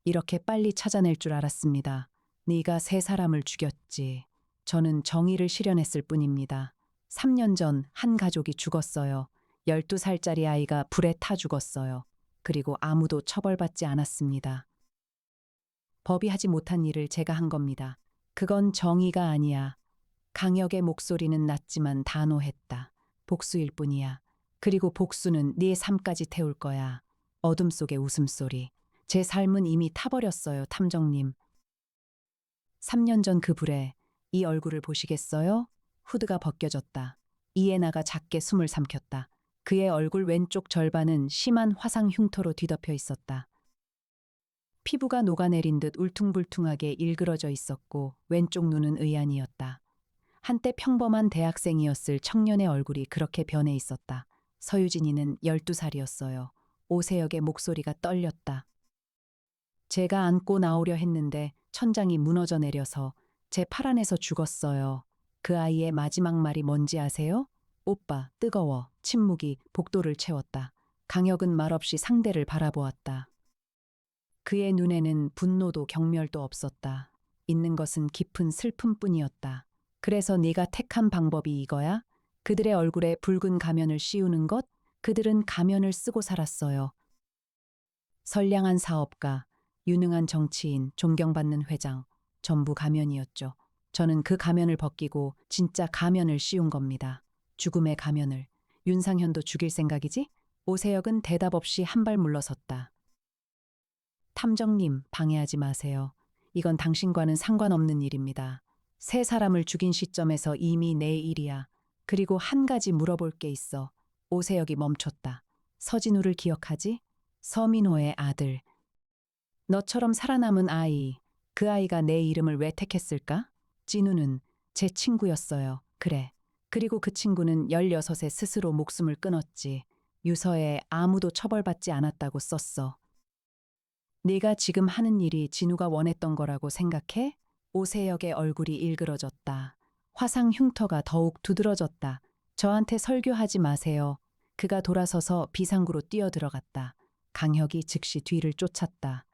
이렇게 빨리 찾아낼 줄 알았습니다. 네가 세 사람을 죽였지. 저는 정의를 실현했을 뿐입니다. 3년 전 한 가족이 죽었어요. 12살짜리 아이가 불에 타 죽었어요. 그리고 아무도 처벌받지 않았습니다. 법이 하지 못한 일을 제가 한 겁니다. 그건 정의가 아니야. 강혁의 목소리는 낮지만 단호했다. 복수일 뿐이야. 그리고 복수는 네 삶까지 태울 거야. 어둠 속의 웃음소리. 제 삶은 이미 타버렸어요, 탐정님. 3년 전 그 불에 이 얼굴을 보시겠어요? 후드가 벗겨졌다. 이에나가 작게 숨을 삼켰다. 그의 얼굴 왼쪽 절반은 심한 화상 흉터로 뒤덮여 있었다. 피부가 녹아내린 듯 울퉁불퉁하게 일그러져 있었고 왼쪽 눈은 의안이었다. 한때 평범한 대학생이었을 청년의 얼굴이 그렇게 변해 있었다. 서유진이는 12살이었어요. 오세혁의 목소리가 떨렸다. 제가 안고 나오려 했는데 천장이 무너져 내려서 제 팔 안에서 죽었어요. 그 아이의 마지막 말이 뭔지 아세요? 오빠, 뜨거워. 침묵이 복도를 채웠다. 강혁은 말없이 상대를 바라보았다. 그의 눈에는 분노도 경멸도 없었다. 있는 것은 깊은 슬픔뿐이었다. 그래서 네가 택한 방법이 이거야? 그들의 얼굴에 붉은 가면을 씌우는 것? 그들은 가면을 쓰고 살았어요. 선량한 사업가, 유능한 정치인, 존경받는 회장, 전부 가면이었죠. 저는 그 가면을 벗기고 진짜 가면을 씌운 겁니다. 죽음의 가면을. 윤상현도 죽일 생각이지? 오세혁은 대답 없이 한 발 물러섰다. 탐정님, 방해하지 마세요. 이건 당신과는 상관없는 일입니다. 세 사람을 죽인 시점에서 이미 내 일이야. 그리고 한 가지 물어볼 게 있어. 오세혁이 멈췄다. 서진우를 기억하지? 서민호의 아들. 너처럼 살아남은 아이. 그 아이가 내 이름을 왜 택했을까? 진우는 제 친구였어요. 그래. 그리고 그 친구는 16에 스스로 목숨을 끊었지. 유서에 아무도 처벌받지 않았다고 썼어. 네가 지금 하는 일이 진우가 원했던 거라고 생각해? 오세혁의 얼굴이 일그러졌다. 화상 흉터가 더욱 두드러졌다. 저한테 설교하지 마세요. 그가 돌아서서 비상구로 뛰어들어갔다. 강혁이 즉시 뒤를 쫓았다.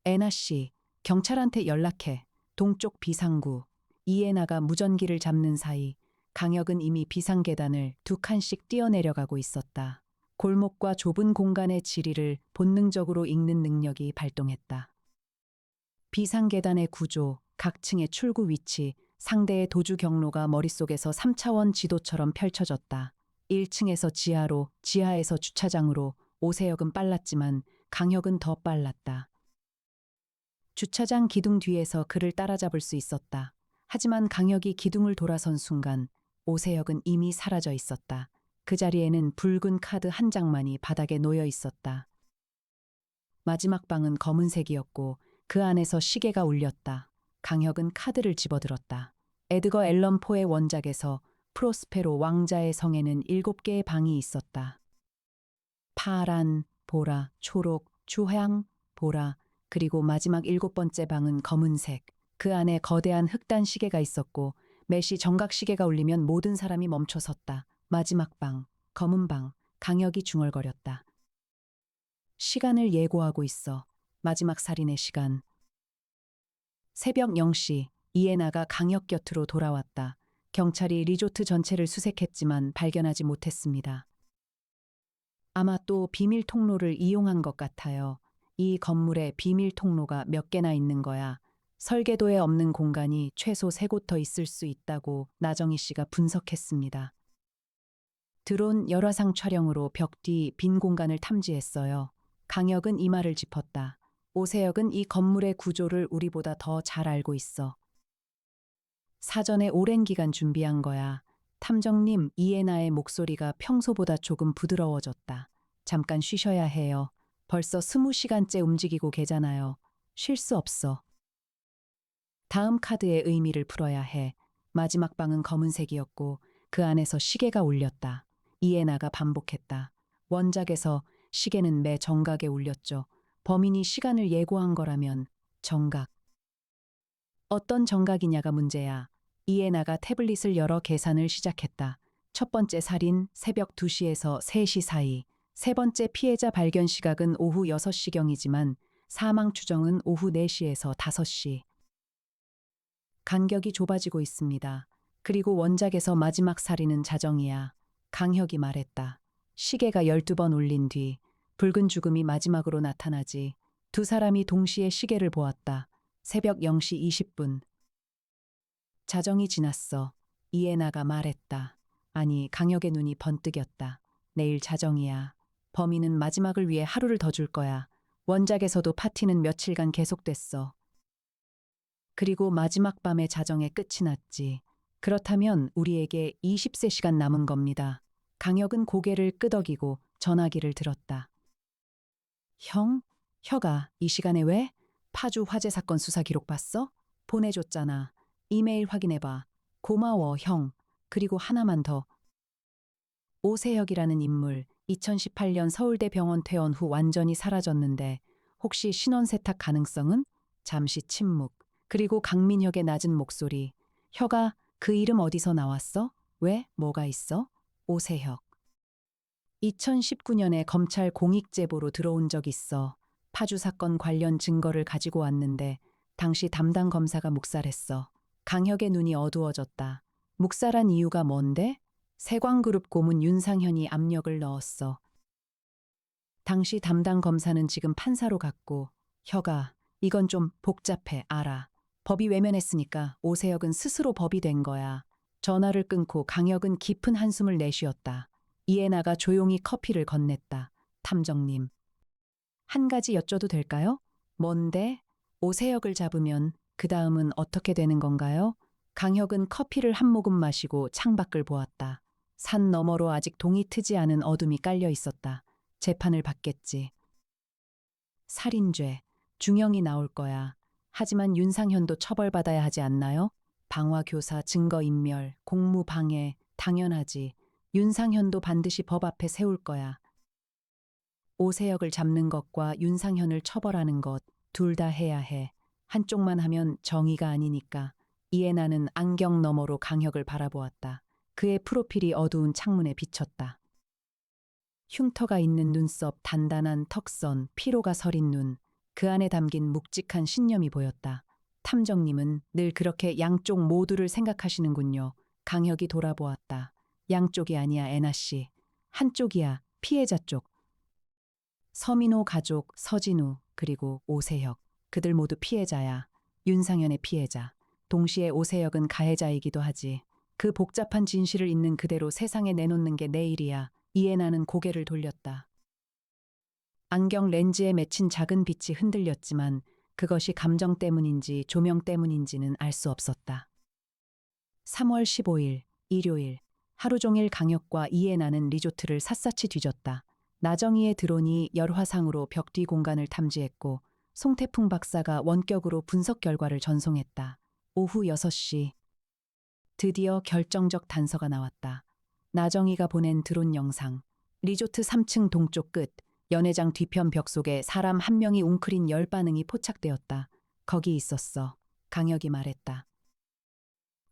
애나 씨, 경찰한테 연락해. 동쪽 비상구. 이에나가 무전기를 잡는 사이 강혁은 이미 비상계단을 2칸씩 뛰어내려가고 있었다. 골목과 좁은 공간의 지리를 본능적으로 읽는 능력이 발동했다. 비상계단의 구조, 각 층의 출구 위치, 상대의 도주 경로가 머릿속에서 3차원 지도처럼 펼쳐졌다. 1층에서 지하로, 지하에서 주차장으로. 오세혁은 빨랐지만 강혁은 더 빨랐다. 주차장 기둥 뒤에서 그를 따라잡을 수 있었다. 하지만 강혁이 기둥을 돌아선 순간 오세혁은 이미 사라져 있었다. 그 자리에는 붉은 카드 한 장만이 바닥에 놓여 있었다. 마지막 방은 검은색이었고 그 안에서 시계가 울렸다. 강혁은 카드를 집어들었다. 에드거 앨런 포의 원작에서 프로스페로 왕자의 성에는 7개의 방이 있었다. 파란, 보라, 초록, 주황, 보라, 그리고 마지막 7번째 방은 검은색. 그 안에 거대한 흑단 시계가 있었고 매시 정각 시계가 울리면 모든 사람이 멈춰 섰다. 마지막 방, 검은 방, 강혁이 중얼거렸다. 시간을 예고하고 있어. 마지막 살인의 시간. 새벽 0시, 이에나가 강혁 곁으로 돌아왔다. 경찰이 리조트 전체를 수색했지만 발견하지 못했습니다. 아마 또 비밀 통로를 이용한 것 같아요. 이 건물에 비밀 통로가 몇 개나 있는 거야. 설계도에 없는 공간이 최소 3곳 더 있을 수 있다고 나정희 씨가 분석했습니다. 드론 열화상 촬영으로 벽 뒤 빈 공간을 탐지했어요. 강혁은 이 말을 짚었다. 오세혁은 이 건물의 구조를 우리보다 더 잘 알고 있어. 사전에 오랜 기간 준비한 거야. 탐정님, 이에나의 목소리가 평소보다 조금 부드러워졌다. 잠깐 쉬셔야 해요. 벌써 20시간째 움직이고 계잖아요. 쉴 수 없어. 다음 카드의 의미를 풀어야 해. 마지막 방은 검은색이었고 그 안에서 시계가 울렸다. 이에나가 반복했다. 원작에서 시계는 매 정각에 울렸죠. 범인이 시간을 예고한 거라면 정각. 어떤 정각이냐가 문제야. 이에나가 태블릿을 열어 계산을 시작했다. 첫 번째 살인 새벽 2시에서 3시 사이. 세 번째 피해자 발견 시각은 오후 6시경이지만 사망 추정은 오후 4시에서 5시. 간격이 좁아지고 있습니다. 그리고 원작에서 마지막 살인은 자정이야. 강혁이 말했다. 시계가 12번 울린 뒤 붉은 죽음이 마지막으로 나타나지. 두 사람이 동시에 시계를 보았다. 새벽 0시 20분. 자정이 지났어. 이에나가 말했다. 아니, 강혁의 눈이 번뜩였다. 내일 자정이야. 범인은 마지막을 위해 하루를 더 줄 거야. 원작에서도 파티는 며칠간 계속됐어. 그리고 마지막 밤에 자정에 끝이 났지. 그렇다면 우리에게 20세 시간 남은 겁니다. 강혁은 고개를 끄덕이고 전화기를 들었다. 형? 혀가 이 시간에 왜? 파주 화재 사건 수사 기록 봤어? 보내줬잖아. 이메일 확인해봐. 고마워, 형. 그리고 하나만 더. 오세혁이라는 인물, 2018년 서울대 병원 퇴원 후 완전히 사라졌는데 혹시 신원 세탁 가능성은? 잠시 침묵. 그리고 강민혁의 낮은 목소리. 혀가 그 이름 어디서 나왔어? 왜? 뭐가 있어? 오세혁. 2019년에 검찰 공익 제보로 들어온 적 있어. 파주 사건 관련 증거를 가지고 왔는데 당시 담당 검사가 묵살했어. 강혁의 눈이 어두워졌다. 묵살한 이유가 뭔데? 세광그룹 고문 윤상현이 압력을 넣었어. 당시 담당 검사는 지금 판사로 갔고, 혀가 이건 좀 복잡해, 알아. 법이 외면했으니까 오세혁은 스스로 법이 된 거야. 전화를 끊고 강혁은 깊은 한숨을 내쉬었다. 이해나가 조용히 커피를 건넸다. 탐정님. 한 가지 여쭤도 될까요? 뭔데? 오세혁을 잡으면 그 다음은 어떻게 되는 건가요? 강혁은 커피를 한 모금 마시고 창밖을 보았다. 산 너머로 아직 동이 트지 않은 어둠이 깔려 있었다. 재판을 받겠지. 살인죄, 중형이 나올 거야. 하지만 윤상현도 처벌받아야 하지 않나요? 방화교사, 증거인멸, 공무방해, 당연하지. 윤상현도 반드시 법 앞에 세울 거야. 오세혁을 잡는 것과 윤상현을 처벌하는 것, 둘 다 해야 해. 한쪽만 하면 정의가 아니니까. 이해나는 안경 너머로 강혁을 바라보았다. 그의 프로필이 어두운 창문에 비쳤다. 흉터가 있는 눈썹, 단단한 턱선, 피로가 서린 눈, 그 안에 담긴 묵직한 신념이 보였다. 탐정님은 늘 그렇게 양쪽 모두를 생각하시는군요. 강혁이 돌아보았다. 양쪽이 아니야, 애나 씨. 한쪽이야, 피해자 쪽. 서민호 가족, 서진우, 그리고 오세혁. 그들 모두 피해자야. 윤상현의 피해자. 동시에 오세혁은 가해자이기도 하지. 그 복잡한 진실을 있는 그대로 세상에 내놓는 게 내 일이야. 이해나는 고개를 돌렸다. 안경 렌즈에 맺힌 작은 빛이 흔들렸지만 그것이 감정 때문인지 조명 때문인지는 알 수 없었다. 3월 15일, 일요일. 하루 종일 강혁과 이해나는 리조트를 샅샅이 뒤졌다. 나정희의 드론이 열화상으로 벽 뒤 공간을 탐지했고 송태풍 박사가 원격으로 분석 결과를 전송했다. 오후 6시. 드디어 결정적 단서가 나왔다. 나정희가 보낸 드론 영상. 리조트 3층 동쪽 끝, 연회장 뒤편 벽 속에 사람 한 명이 웅크린 열 반응이 포착되었다. 거기 있었어. 강혁이 말했다.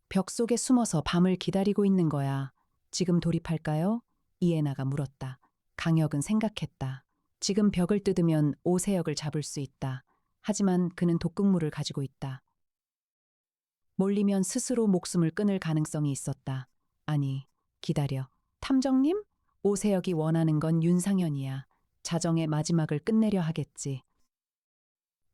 벽 속에 숨어서 밤을 기다리고 있는 거야. 지금 돌입할까요? 이해나가 물었다. 강혁은 생각했다. 지금 벽을 뜯으면 오세혁을 잡을 수 있다. 하지만 그는 독극물을 가지고 있다. 몰리면 스스로 목숨을 끊을 가능성이 있었다. 아니, 기다려. 탐정님? 오세혁이 원하는 건 윤상현이야. 자정의 마지막을 끝내려 하겠지.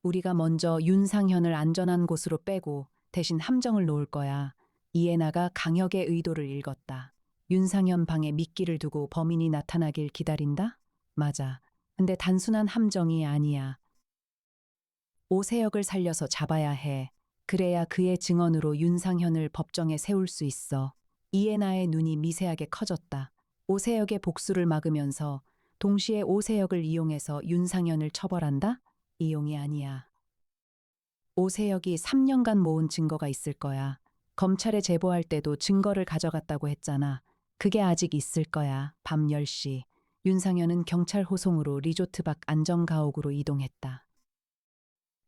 우리가 먼저 윤상현을 안전한 곳으로 빼고 대신 함정을 놓을 거야. 이해나가 강혁의 의도를 읽었다. 윤상현 방에 미끼를 두고 범인이 나타나길 기다린다? 맞아. 근데 단순한 함정이 아니야. 오세혁을 살려서 잡아야 해. 그래야 그의 증언으로 윤상현을 법정에 세울 수 있어. 이해나의 눈이 미세하게 커졌다. 오세혁의 복수를 막으면서 동시에 오세혁을 이용해서 윤상현을 처벌한다? 이용이 아니야. 오세혁이 3년간 모은 증거가 있을 거야. 검찰에 제보할 때도 증거를 가져갔다고 했잖아. 그게 아직 있을 거야. 밤 10시. 윤상현은 경찰 호송으로 리조트 밖 안전가옥으로 이동했다.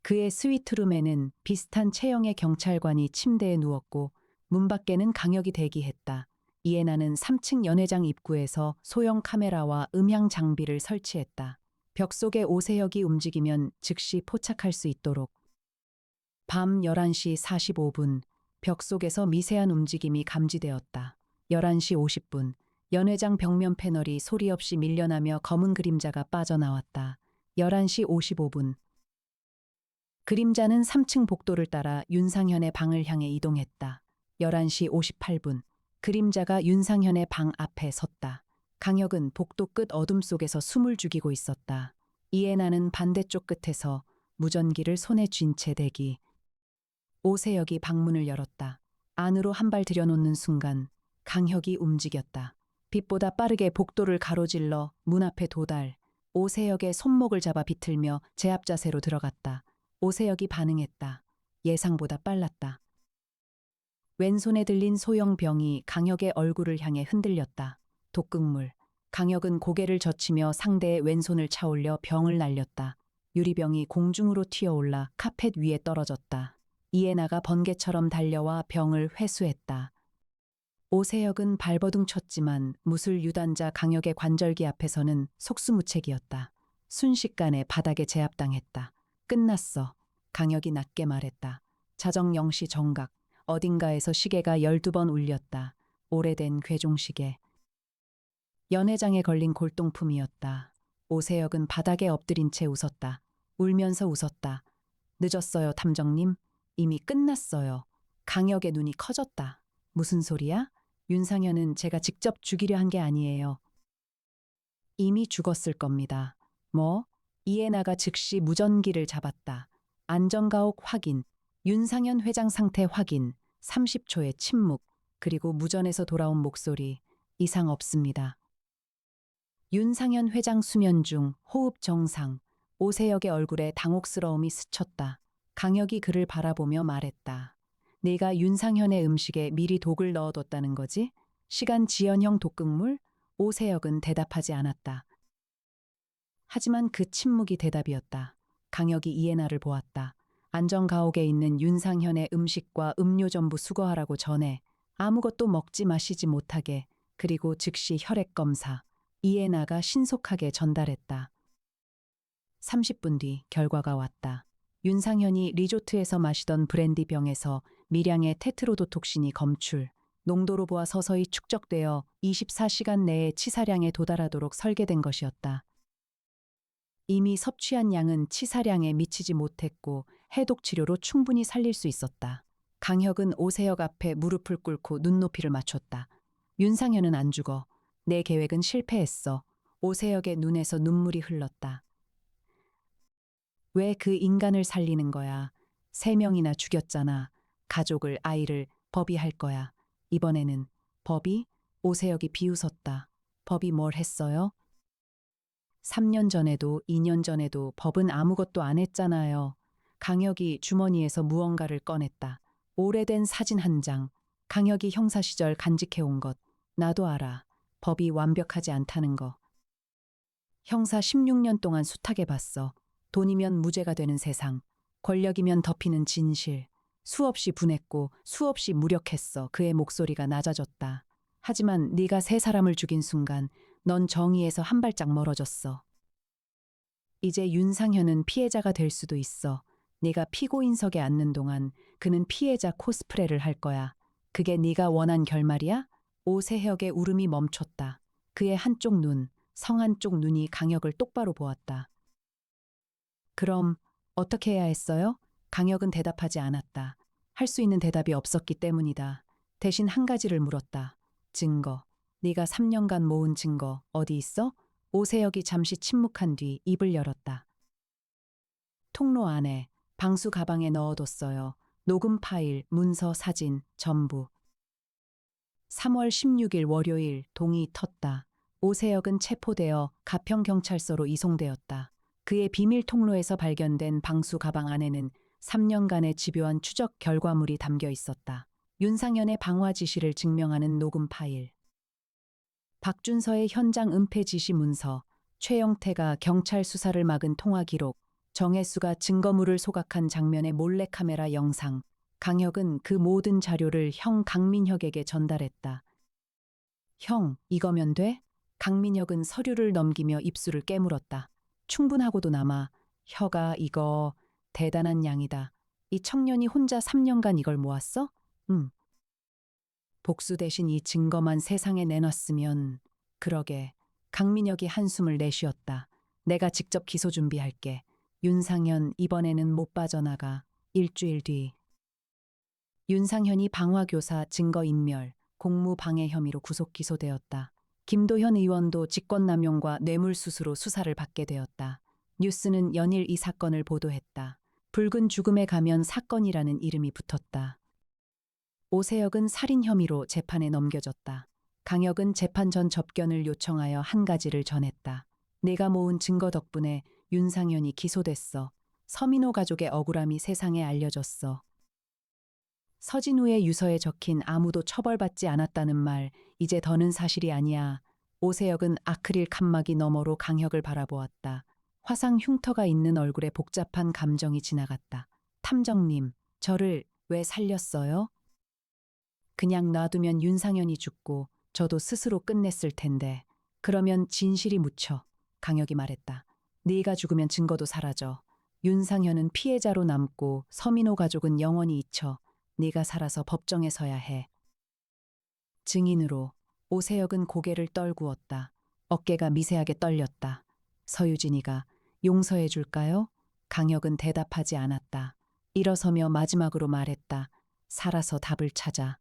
그의 스위트룸에는 비슷한 체형의 경찰관이 침대에 누웠고 문 밖에는 강혁이 대기했다. 이해나는 3층 연회장 입구에서 소형 카메라와 음향 장비를 설치했다. 벽 속에 오세혁이 움직이면 즉시 포착할 수 있도록. 밤 11시 45분, 벽 속에서 미세한 움직임이 감지되었다. 11시 50분, 연회장 벽면 패널이 소리 없이 밀려나며 검은 그림자가 빠져나왔다. 11시 55분, 그림자는 3층 복도를 따라 윤상현의 방을 향해 이동했다. 11시 58분, 그림자가 윤상현의 방 앞에 섰다. 강혁은 복도 끝 어둠 속에서 숨을 죽이고 있었다. 이해나는 반대쪽 끝에서 무전기를 손에 쥔 채 대기. 오세혁이 방문을 열었다. 안으로 한 발 들여놓는 순간 강혁이 움직였다. 빛보다 빠르게 복도를 가로질러 문 앞에 도달. 오세혁의 손목을 잡아 비틀며 제압 자세로 들어갔다. 오세혁이 반응했다. 예상보다 빨랐다. 왼손에 들린 소형 병이 강혁의 얼굴을 향해 흔들렸다. 독극물. 강혁은 고개를 젖히며 상대의 왼손을 차올려 병을 날렸다. 유리병이 공중으로 튀어올라 카펫 위에 떨어졌다. 이에나가 번개처럼 달려와 병을 회수했다. 오세혁은 발버둥 쳤지만 무술 유단자 강혁의 관절기 앞에서는 속수무책이었다. 순식간에 바닥에 제압당했다. 끝났어. 강혁이 낮게 말했다. 자정 0시 정각. 어딘가에서 시계가 12번 울렸다. 오래된 괴종시계. 연회장에 걸린 골동품이었다. 오세혁은 바닥에 엎드린 채 웃었다. 울면서 웃었다. 늦었어요, 탐정님. 이미 끝났어요. 강혁의 눈이 커졌다. 무슨 소리야? 윤상현은 제가 직접 죽이려 한 게 아니에요. 이미 죽었을 겁니다. 뭐? 이에나가 즉시 무전기를 잡았다. 안전가옥 확인, 윤상현 회장 상태 확인, 30초의 침묵, 그리고 무전에서 돌아온 목소리. 이상 없습니다. 윤상현 회장 수면 중, 호흡 정상. 오세혁의 얼굴에 당혹스러움이 스쳤다. 강혁이 그를 바라보며 말했다. 네가 윤상현의 음식에 미리 독을 넣어뒀다는 거지? 시간 지연형 독극물? 오세혁은 대답하지 않았다. 하지만 그 침묵이 대답이었다. 강혁이 이에나를 보았다. 안전가옥에 있는 윤상현의 음식과 음료 전부 수거하라고 전해. 아무것도 먹지 마시지 못하게. 그리고 즉시 혈액 검사. 이에나가 신속하게 전달했다. 30분 뒤 결과가 왔다. 윤상현이 리조트에서 마시던 브랜디 병에서 미량의 테트로도톡신이 검출. 농도로부와 서서히 축적되어 24시간 내에 치사량에 도달하도록 설계된 것이었다. 이미 섭취한 양은 치사량에 미치지 못했고 해독 치료로 충분히 살릴 수 있었다. 강혁은 오세혁 앞에 무릎을 꿇고 눈높이를 맞췄다. 윤상현은 안 죽어. 내 계획은 실패했어. 오세혁의 눈에서 눈물이 흘렀다. 왜 그 인간을 살리는 거야? 3명이나 죽였잖아. 가족을, 아이를. 법이 할 거야. 이번에는 법이? 오세혁이 비웃었다. 법이 뭘 했어요? 3년 전에도 2년 전에도 법은 아무것도 안 했잖아요. 강혁이 주머니에서 무언가를 꺼냈다. 오래된 사진 한 장. 강혁이 형사 시절 간직해온 것. 나도 알아. 법이 완벽하지 않다는 거. 형사 16년 동안 숱하게 봤어. 돈이면 무죄가 되는 세상. 권력이면 덮이는 진실. 수없이 분했고 수없이 무력했어. 그의 목소리가 낮아졌다. 하지만 네가 3사람을 죽인 순간 넌 정의에서 한 발짝 멀어졌어. 이제 윤상현은 피해자가 될 수도 있어. 네가 피고인석에 앉는 동안 그는 피해자 코스프레를 할 거야. 그게 네가 원한 결말이야? 오세혁의 울음이 멈췄다. 그의 한쪽 눈, 성 한쪽 눈이 강혁을 똑바로 보았다. 그럼 어떻게 해야 했어요? 강혁은 대답하지 않았다. 할 수 있는 대답이 없었기 때문이다. 대신 한 가지를 물었다. 증거. 네가 3년간 모은 증거 어디 있어? 오세혁이 잠시 침묵한 뒤 입을 열었다. 통로 안에, 방수 가방에 넣어뒀어요. 녹음 파일, 문서, 사진, 전부. 3월 16일 월요일 동이 텄다. 오세혁은 체포되어 가평경찰서로 이송되었다. 그의 비밀 통로에서 발견된 방수 가방 안에는 3년간의 집요한 추적 결과물이 담겨 있었다. 윤상현의 방화 지시를 증명하는 녹음 파일. 박준서의 현장 은폐 지시 문서, 최영태가 경찰 수사를 막은 통화 기록, 정혜수가 증거물을 소각한 장면의 몰래카메라 영상. 강혁은 그 모든 자료를 형 강민혁에게 전달했다. 형, 이거면 돼? 강민혁은 서류를 넘기며 입술을 깨물었다. 충분하고도 남아. 혀가 이거 대단한 양이다. 이 청년이 혼자 3년간 이걸 모았어? 응. 복수 대신 이 증거만 세상에 내놨으면. 그러게. 강민혁이 한숨을 내쉬었다. 내가 직접 기소 준비할게. 윤상현 이번에는 못 빠져나가. 일주일 뒤. 윤상현이 방화교사 증거인멸, 공무방해 혐의로 구속 기소되었다. 김도현 의원도 직권남용과 뇌물수수로 수사를 받게 되었다. 뉴스는 연일 이 사건을 보도했다. 붉은 죽음에 가면 사건이라는 이름이 붙었다. 오세혁은 살인 혐의로 재판에 넘겨졌다. 강혁은 재판 전 접견을 요청하여 한 가지를 전했다. 내가 모은 증거 덕분에 윤상현이 기소됐어. 서민호 가족의 억울함이 세상에 알려졌어. 서진우의 유서에 적힌 아무도 처벌받지 않았다는 말, 이제 더는 사실이 아니야. 오세혁은 아크릴 칸막이 너머로 강혁을 바라보았다. 화상 흉터가 있는 얼굴에 복잡한 감정이 지나갔다. 탐정님, 저를 왜 살렸어요? 그냥 놔두면 윤상현이 죽고 저도 스스로 끝냈을 텐데. 그러면 진실이 묻혀. 강혁이 말했다. 네가 죽으면 증거도 사라져. 윤상현은 피해자로 남고 서민호 가족은 영원히 잊혀. 네가 살아서 법정에 서야 해. 증인으로 오세혁은 고개를 떨구었다. 어깨가 미세하게 떨렸다. 서유진이가 용서해 줄까요? 강혁은 대답하지 않았다. 일어서며 마지막으로 말했다. 살아서 답을 찾아.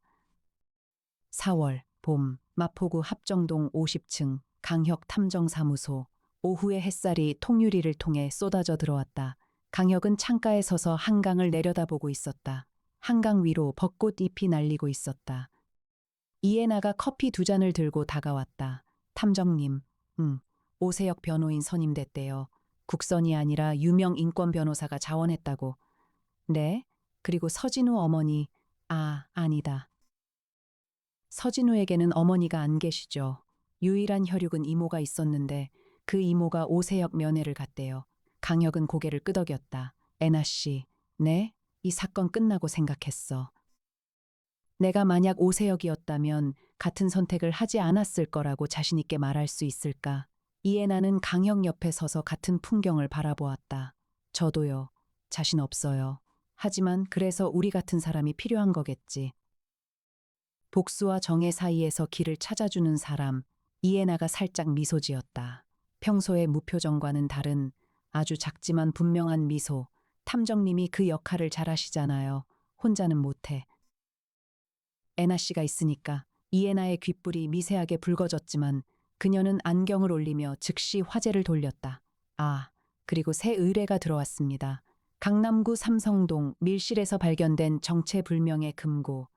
4월 봄 마포구 합정동 50층 강혁 탐정사무소. 오후의 햇살이 통유리를 통해 쏟아져 들어왔다. 강혁은 창가에 서서 한강을 내려다보고 있었다. 한강 위로 벚꽃 잎이 날리고 있었다. 이해나가 커피 2잔을 들고 다가왔다. 탐정님, 오세혁 변호인 선임됐대요. 국선이 아니라 유명 인권 변호사가 자원했다고. 네? 그리고 서진우 어머니, 아니다. 서진우에게는 어머니가 안 계시죠. 유일한 혈육은 이모가 있었는데 그 이모가 오세혁 면회를 갔대요. 강혁은 고개를 끄덕였다. 애나 씨, 네? 이 사건 끝나고 생각했어. 내가 만약 오세혁이었다면 같은 선택을 하지 않았을 거라고 자신 있게 말할 수 있을까? 이에 나는 강혁 옆에 서서 같은 풍경을 바라보았다. 저도요. 자신 없어요. 하지만 그래서 우리 같은 사람이 필요한 거겠지. 복수와 정의 사이에서 길을 찾아주는 사람, 이에나가 살짝 미소 지었다. 평소의 무표정과는 다른 아주 작지만 분명한 미소. 탐정님이 그 역할을 잘하시잖아요. 혼자는 못해. 애나 씨가 있으니까. 이에나의 귓불이 미세하게 붉어졌지만 그녀는 안경을 올리며 즉시 화제를 돌렸다. 그리고 새 의뢰가 들어왔습니다. 강남구 삼성동 밀실에서 발견된 정체불명의 금고.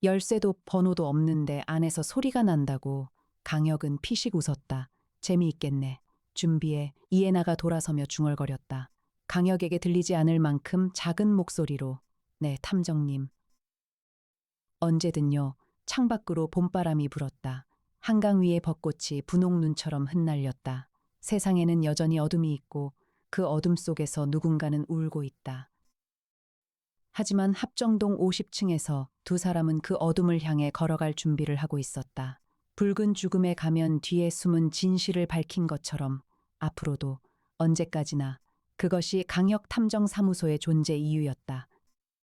열쇠도 번호도 없는데 안에서 소리가 난다고. 강혁은 피식 웃었다. 재미있겠네. 준비해. 이에나가 돌아서며 중얼거렸다. 강혁에게 들리지 않을 만큼 작은 목소리로. 네, 탐정님. 언제든요. 창밖으로 봄바람이 불었다. 한강 위의 벚꽃이 분홍 눈처럼 흩날렸다. 세상에는 여전히 어둠이 있고 그 어둠 속에서 누군가는 울고 있다. 하지만 합정동 50층에서 두 사람은 그 어둠을 향해 걸어갈 준비를 하고 있었다. 붉은 죽음의 가면 뒤에 숨은 진실을 밝힌 것처럼 앞으로도 언제까지나 그것이 강혁 탐정사무소의 존재 이유였다.